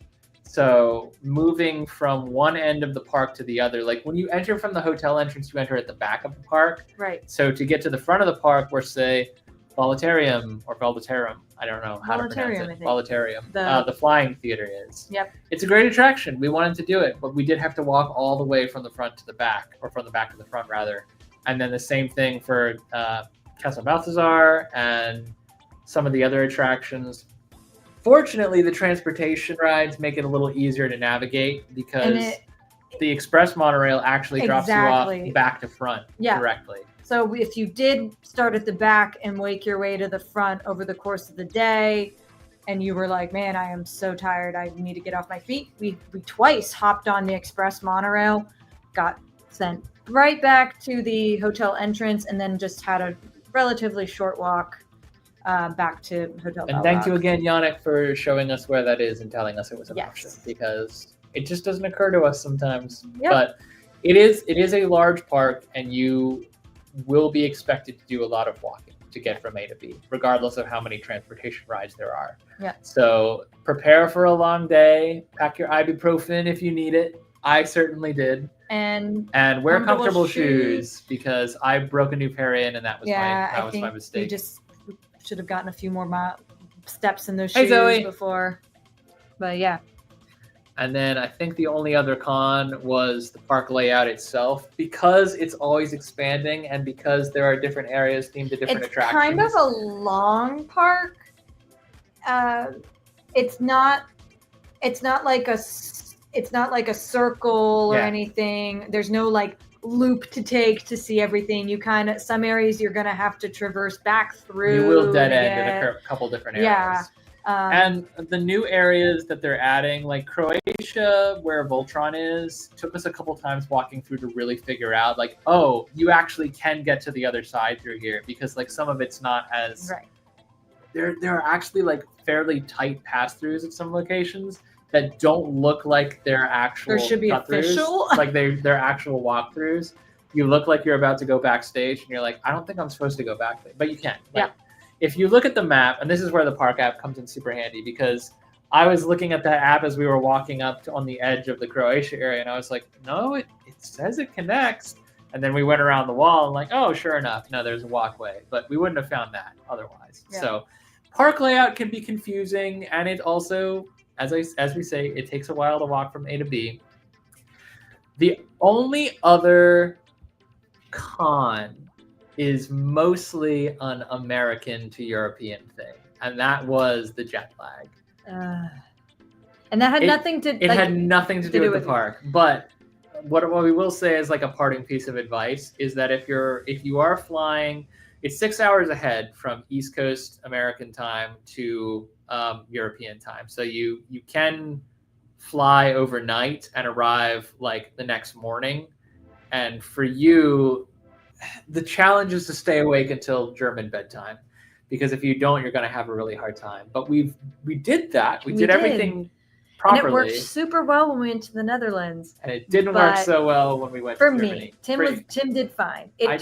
So moving from one end of the park to the other, like when you enter from the hotel entrance, you enter at the back of the park. Right. So to get to the front of the park, where say Volitarium or Volitarum, I don't know how to pronounce Volitarium, it. I think. Volitarium. The flying theater is. Yep. It's a great attraction. We wanted to do it, but we did have to walk all the way from the front to the back, or from the back to the front rather. And then the same thing for Castle Balthazar and some of the other attractions. Fortunately, the transportation rides make it a little easier to navigate because the express monorail actually drops you Exactly. off back to front Yeah. directly. So if you did start at the back and wake your way to the front over the course of the day, and you were like, man, I am so tired, I need to get off my feet, we twice hopped on the express monorail, got sent right back to the hotel entrance, and then just had a relatively short walk back to Hotel And Bell thank you Rock. again, Yannick, for showing us where that is and telling us it was an Yes. option, because it just doesn't occur to us sometimes. Yep. But it is a large park, and you will be expected to do a lot of walking to get from A to B, regardless of how many transportation rides there are. Yeah. So prepare for a long day. Pack your ibuprofen if you need it. I certainly did. And wear Comfortable comfortable shoes. shoes because I broke a new pair in, and that was I my think mistake. we just should have gotten a few more steps in those Hey, shoes Zoe. before. But yeah. And then I think the only other con was the park layout itself, because it's always expanding and because there are different areas themed to different It's attractions. kind of a long park. It's not like a circle or Yeah. anything. There's no like loop to take to see everything. You some areas you're gonna have to traverse back through. You will dead to end get- in a couple different areas. Yeah. And the new areas that they're adding, like Croatia, where Voltron is, took us a couple times walking through to really figure out, like, oh, you actually can get to the other side through here, because like some of it's not as right. There are actually like fairly tight pass-throughs at some locations that don't look like they're actual. There should be cut-throughs. official. Like they're actual walkthroughs. You look like you're about to go backstage, and you're like, I don't think I'm supposed to go back there, but you can. Like, Yeah. If you look at the map, and this is where the park app comes in super handy, because I was looking at that app as we were walking up on the edge of the Croatia area, and I was like, no, it says it connects. And then we went around the wall and like, oh, sure enough, no, there's a walkway, but we wouldn't have found that otherwise. Yeah. So park layout can be confusing, and it also, as we say, it takes a while to walk from A to B. The only other con is mostly an American to European thing, and that was the jet lag. And that had nothing to. It had nothing to do with the park. But what we will say is like a parting piece of advice is that if you are flying, it's 6 hours ahead from East Coast American time to European time. So you can fly overnight and arrive like the next morning. And for you, the challenge is to stay awake until German bedtime, because if you don't, you're going to have a really hard time. But we did that. We did everything properly. And it worked super well when we went to the Netherlands. And it didn't work so well when we went to Germany. For me, Tim did fine. It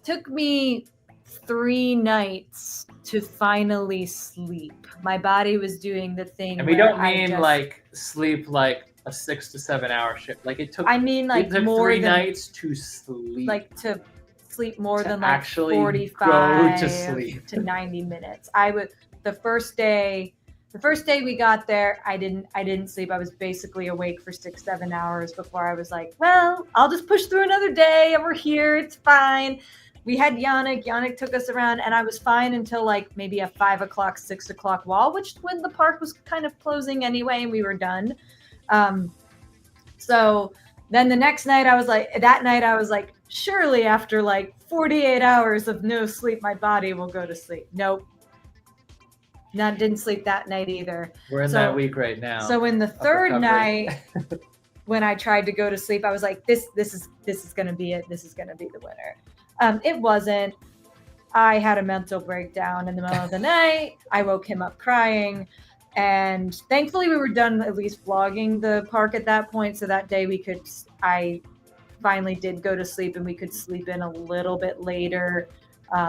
took me 3 nights to finally sleep. My body was doing the thing. And we don't mean like sleep like a 6 to 7 hour shift. Like it took. I mean, like more 3 nights to sleep. Like to sleep more than like actually 45 go to sleep. To 90 minutes. The first day we got there, I didn't sleep. I was basically awake for 6-7 hours before I was like, well, I'll just push through another day, and we're here. It's fine. We had Yannick. Yannick took us around, and I was fine until like maybe a 5 o'clock, 6 o'clock wall, which when the park was kind of closing anyway, and we were done. So then the next night I was like, surely after like 48 hours of no sleep, my body will go to sleep. Nope. Didn't sleep that night either. We're in that week right now. So in the third night, when I tried to go to sleep, I was like, this is going to be it. This is going to be the winner. It wasn't. I had a mental breakdown in the middle of the night. I woke him up crying. And thankfully we were done at least vlogging the park at that point. So that day I finally did go to sleep, and we could sleep in a little bit later.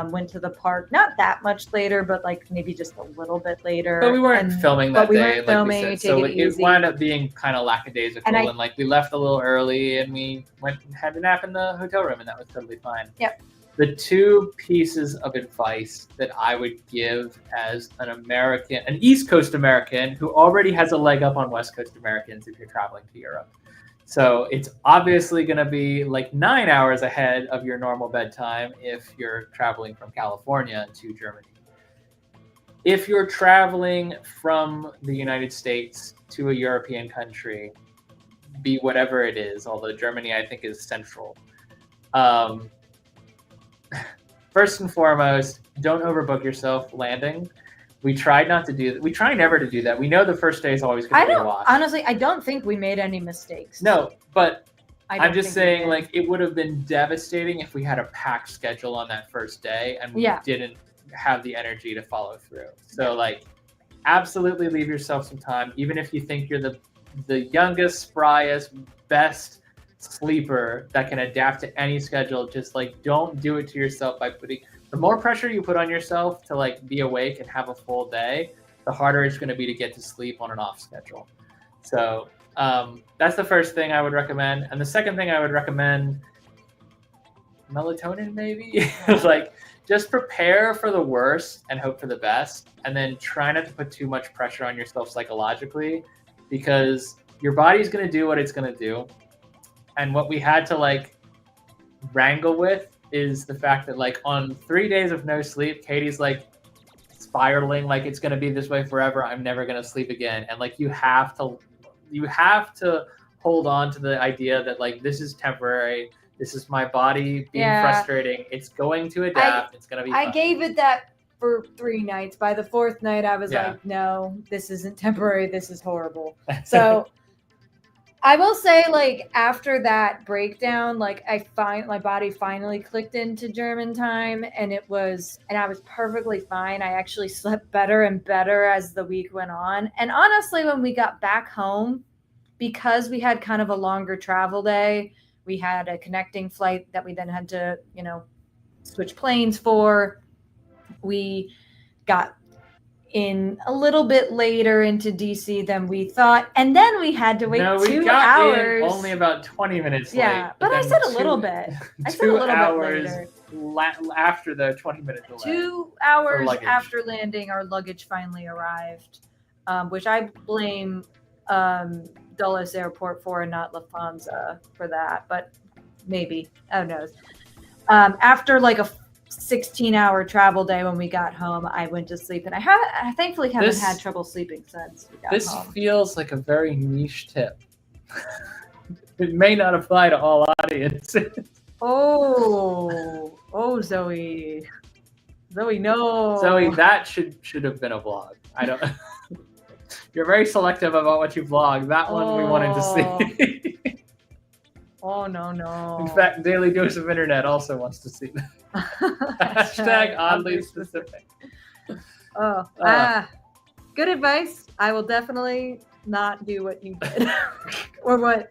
Went to the park, not that much later, but like maybe just a little bit later. But we weren't filming that day. We weren't filming. Like so it wound up being kind of lackadaisical, and like we left a little early, and we went and had a nap in the hotel room, and that was totally fine. Yep. The 2 pieces of advice that I would give as an East Coast American who already has a leg up on West Coast Americans if you're traveling to Europe. So it's obviously going to be like 9 hours ahead of your normal bedtime if you're traveling from California to Germany. If you're traveling from the United States to a European country, be whatever it is, although Germany I think is central. First and foremost, don't overbook yourself landing. We tried not to do that. We try never to do that. We know the first day is always going to be a wash. Honestly, I don't think we made any mistakes. No, but I'm just saying, like, it would have been devastating if we had a packed schedule on that first day and we didn't have the energy to follow through. So, like, absolutely leave yourself some time. Even if you think you're the youngest, spryest, best sleeper that can adapt to any schedule, just like don't do it to yourself by putting the more pressure you put on yourself to like be awake and have a full day, the harder it's going to be to get to sleep on an off schedule. So that's the first thing I would recommend. And the second thing I would recommend, melatonin maybe. Like just prepare for the worst and hope for the best, and then try not to put too much pressure on yourself psychologically, because your body's going to do what it's going to do. And what we had to like wrangle with is the fact that like on 3 days of no sleep, Katie's like spiraling like it's going to be this way forever. I'm never going to sleep again. And like you have to hold on to the idea that like this is temporary. This is my body being frustrating. It's going to adapt. It's going to be fun. I gave it that for 3 nights. By the 4th night, I was like, no, this isn't temporary. This is horrible. So I will say, like, after that breakdown, like, my body finally clicked into German time, and I was perfectly fine. I actually slept better and better as the week went on. And honestly, when we got back home, because we had kind of a longer travel day, we had a connecting flight that we then had to, switch planes for. We got in a little bit later into DC than we thought, and then we had to wait 2 hours. We got in only about 20 minutes late. Yeah, but I said a little bit. I said a little bit later. after the 20-minute delay. 2 hours luggage. after landing, our luggage finally arrived, which I blame Dulles Airport for and not Lufthansa for that, but maybe, who knows. After like a 16-hour travel day when we got home, I went to sleep, and I thankfully haven't had trouble sleeping since we got home. This feels like a very niche tip. It may not apply to all audiences. Oh, Zoe, no. Zoe, that should have been a vlog. I don't. You're very selective about what you vlog. That one we wanted to see. Oh no. In fact, Daily Dose of Internet also wants to see that. Hashtag oddly specific. Good advice. I will definitely not do what you did, or what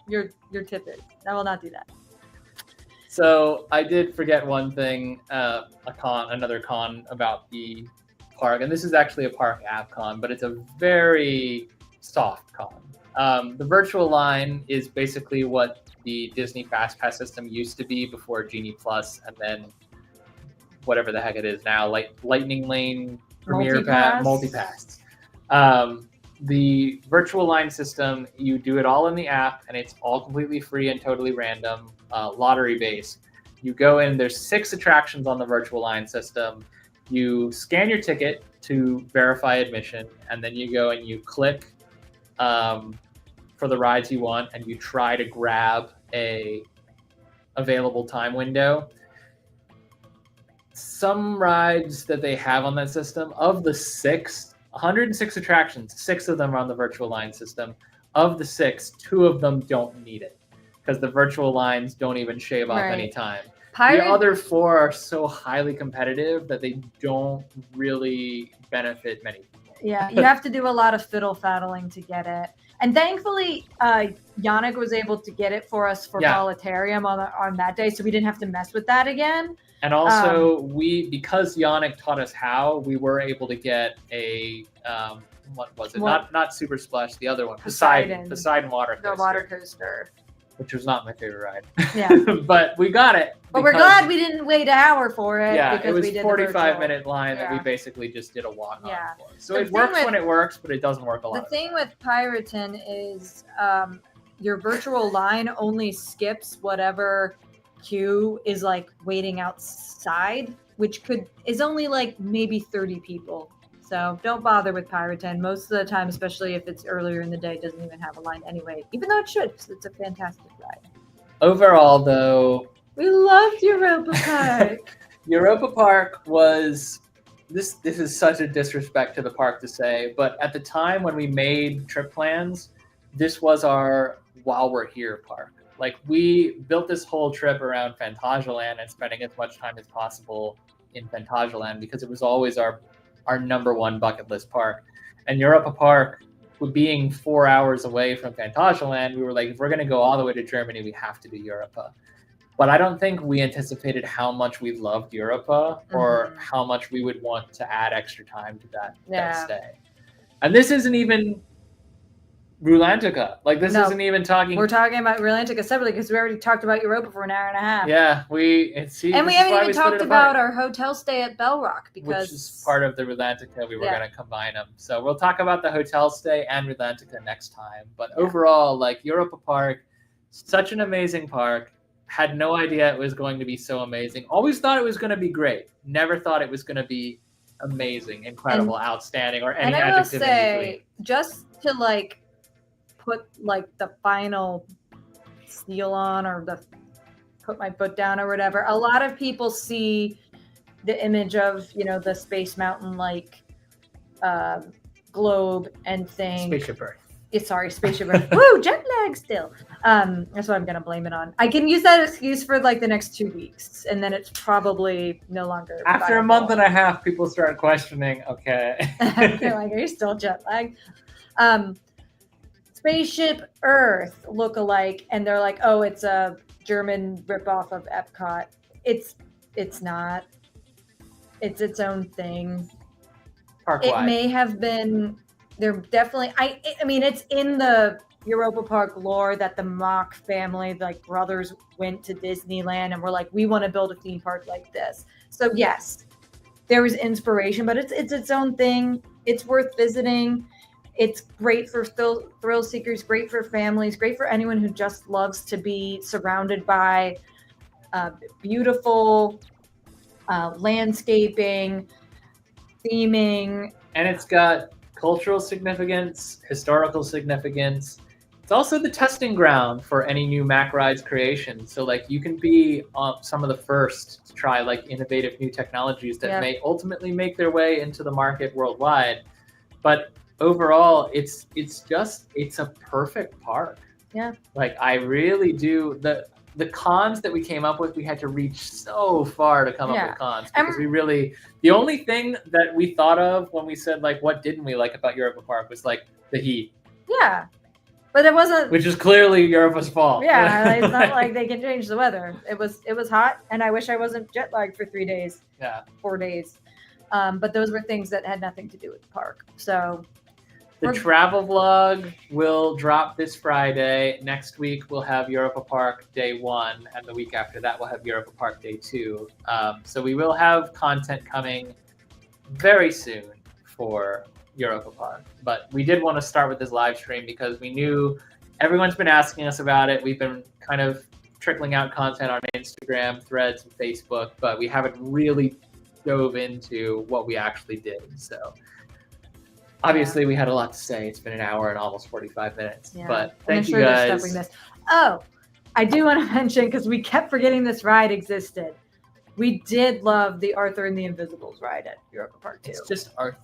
your tip is. I will not do that. So I did forget one thing, another con about the park, and this is actually a park app con, but it's a very soft con. The virtual line is basically what the Disney Fast Pass system used to be before Genie Plus, and then whatever the heck it is now, like Lightning Lane, Premier Pass, Multipass. The virtual line system, you do it all in the app, and it's all completely free and totally random, lottery based. You go in, there's 6 attractions on the virtual line system. You scan your ticket to verify admission, and then you go and you click for the rides you want, and you try to grab a available time window. Some rides that they have on that system, of the 106 attractions, 6 of them are on the virtual line system. Of the 6, 2 of them don't need it because the virtual lines don't even shave off any time. The other 4 are so highly competitive that they don't really benefit many people. Yeah, you have to do a lot of fiddle faddling to get it. And thankfully, Yannick was able to get it for us for Voletarium on that day, so we didn't have to mess with that again. And also, because Yannick taught us how, we were able to get a what was it? Not Super Splash, the other one, Poseidon water coaster. The water coaster, which was not my favorite ride. Yeah, but we got it. But we're glad we didn't wait an hour for it. Yeah, because it was we did 45-minute line that we basically just did a walk on for. So it works when it works, but it doesn't work a lot. The thing with Piraten is your virtual line only skips whatever queue is like waiting outside, which is only like maybe 30 people. So don't bother with Piraten. Most of the time, especially if it's earlier in the day, it doesn't even have a line anyway, even though it should, because it's a fantastic ride. Overall, though, we loved Europa Park. Europa Park was this is such a disrespect to the park to say, but at the time when we made trip plans, this was our while we're here park. Like, we built this whole trip around Phantasialand and spending as much time as possible in Phantasialand because it was always our number one bucket list park. And Europa Park, being 4 hours away from Phantasialand, we were like, if we're going to go all the way to Germany, we have to do Europa. But I don't think we anticipated how much we loved Europa or how much we would want to add extra time to that stay. And this isn't even Rulantica. Like, this isn't even talking. We're talking about Rulantica separately because we already talked about Europa for an hour and a half. Yeah, we haven't even talked about our hotel stay at Bell Rock, which is part of the Rulantica. We were going to combine them. So we'll talk about the hotel stay and Rulantica next time. But overall, like, Europa Park, such an amazing park. Had no idea it was going to be so amazing. Always thought it was going to be great. Never thought it was going to be amazing, incredible, outstanding, or any adjective in between. Just to like put like the final seal on, or put my foot down or whatever. A lot of people see the image of, the Space Mountain like globe and think Spaceship Earth. Sorry, Spaceship Earth. Woo, jet lag still. That's what I'm going to blame it on. I can use that excuse for like the next 2 weeks, and then it's probably no longer After viable. a month and a half, people start questioning, okay. They're like, are you still jet lagged? Spaceship Earth look-alike, and they're like, oh, it's a German ripoff of Epcot. It's not. It's its own thing. Park-wide. It may have been. They're definitely. I mean, it's in the Europa Park lore that the Mock family, like brothers, went to Disneyland and were like, we want to build a theme park like this. So yes, there was inspiration, but it's its own thing. It's worth visiting. It's great for thrill seekers, great for families, great for anyone who just loves to be surrounded by beautiful landscaping, theming. And it's got cultural significance, historical significance. It's also the testing ground for any new Mac rides creation. So like you can be some of the first to try like innovative new technologies that may ultimately make their way into the market worldwide. But overall, it's a perfect park. Yeah. Like I really do the cons that we came up with, we had to reach so far to come up with cons because the only thing that we thought of when we said like what didn't we like about Europa Park was like the heat. Yeah. But it wasn't, which is clearly Europa's fault. Yeah, it's not like they can change the weather. It was hot, and I wish I wasn't jet lagged for 3 days. Yeah, 4 days. But those were things that had nothing to do with the park. So the travel vlog will drop this Friday. Next week we'll have Europa Park day 1, and the week after that we'll have Europa Park day 2. So we will have content coming very soon for Europa Park, but we did want to start with this live stream because we knew everyone's been asking us about it. We've been kind of trickling out content on Instagram, Threads, and Facebook, but we haven't really dove into what we actually did. So obviously we had a lot to say. It's been an hour and almost 45 minutes, but thank you guys. Oh, I do want to mention, because we kept forgetting this ride existed. We did love the Arthur and the Invisibles ride at Europa Park too. It's just Arthur.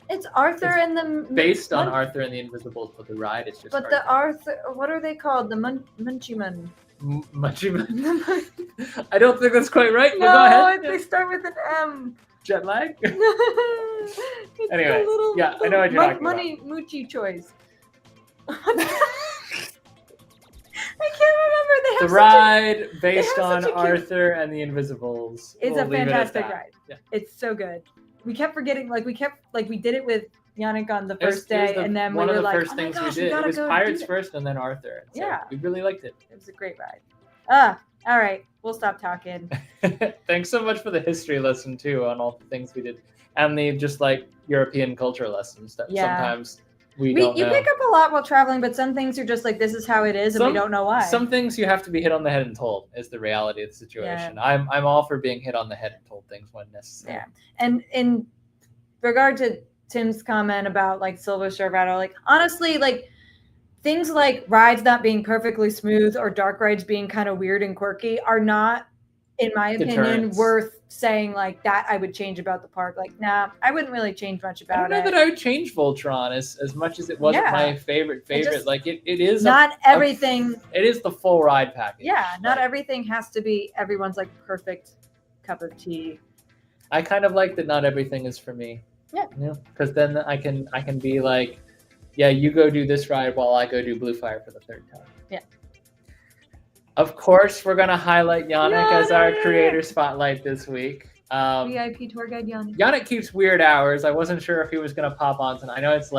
It's Arthur and the... Based on Arthur and the Invisibles, but the ride is just Arthur. The Arthur... What are they called? The Munchie Men. Munchie Men? I don't think that's quite right. No, go ahead. They start with an M. Jet lag? Anyway, yeah, I know what you're talking Money about. Moochie Choice. I can't remember. The ride based on Arthur and the Invisibles. It's a fantastic ride. Yeah. It's so good. We kept forgetting, we did it with Yannick on the first day, and then we were like, first things we did. It was Pirates first and then Arthur. So yeah. We really liked it. It was a great ride. All right. We'll stop talking. Thanks so much for the history lesson, too, on all the things we did. And the just European culture lessons that sometimes we don't know. You pick up a lot while traveling, but some things are just like, this is how it is, and we don't know why. Some things you have to be hit on the head and told is the reality of the situation. Yeah. I'm all for being hit on the head and told things when necessary. Yeah. And in regard to Tim's comment about Silver Survivor, honestly, things like rides not being perfectly smooth or dark rides being kind of weird and quirky are not, in my opinion, worth saying that I would change about the park. Nah, I wouldn't really change much about it. I don't know that I would change Voltron as much as it wasn't my favorite. It is not everything. It is the full ride package. Yeah, not everything has to be everyone's perfect cup of tea. I kind of like that not everything is for me. Yeah. Because then I can be yeah, you go do this ride while I go do Blue Fire for the 3rd time. Yeah. Of course, we're going to highlight Yannick as our creator spotlight this week. VIP tour guide Yannick. Yannick keeps weird hours. I wasn't sure if he was going to pop on tonight. I know it's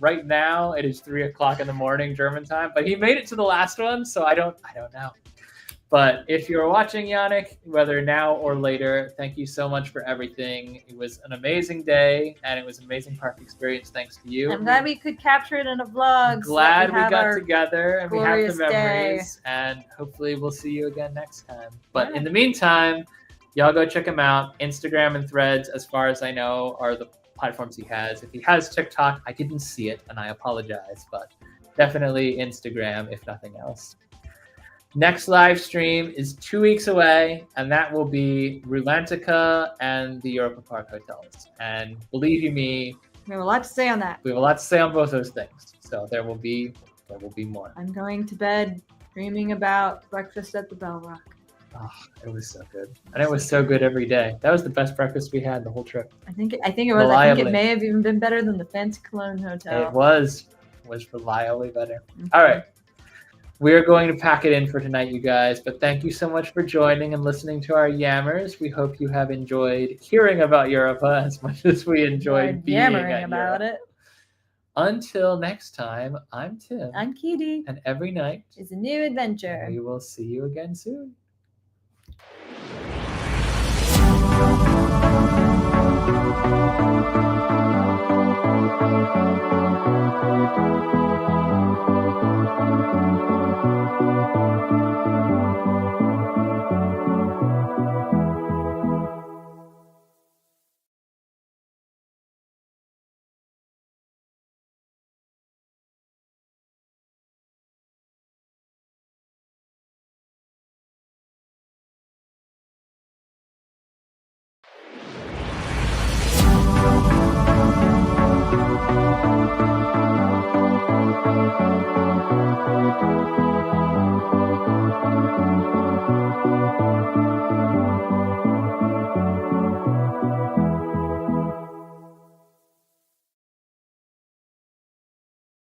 right now it is 3 o'clock in the morning German time, but he made it to the last one, so I don't know. But if you're watching, Yannick, whether now or later, thank you so much for everything. It was an amazing day, and it was an amazing park experience thanks to you. I'm glad we could capture it in a vlog. Glad we got together, and we have the memories. And hopefully we'll see you again next time. But in the meantime, y'all go check him out. Instagram and Threads, as far as I know, are the platforms he has. If he has TikTok, I didn't see it, and I apologize. But definitely Instagram, if nothing else. Next live stream is 2 weeks away, and that will be Rulantica and the Europa Park hotels. And believe you me, we have a lot to say on that. We have a lot to say on both those things. So there will be more. I'm going to bed dreaming about breakfast at the Bell Rock. Oh, it was so good. And it was so good every day. That was the best breakfast we had the whole trip. I think it was. Reliably. I think it may have even been better than the Fancy Cologne Hotel. It was reliably better. Mm-hmm. All right. We're going to pack it in for tonight, you guys, but thank you so much for joining and listening to our yammers. We hope you have enjoyed hearing about Europa as much as we enjoyed being yammering at about Europe. it. Until next time, I'm Tim. I'm Kitty. And every night Is a new adventure. we will see you again soon.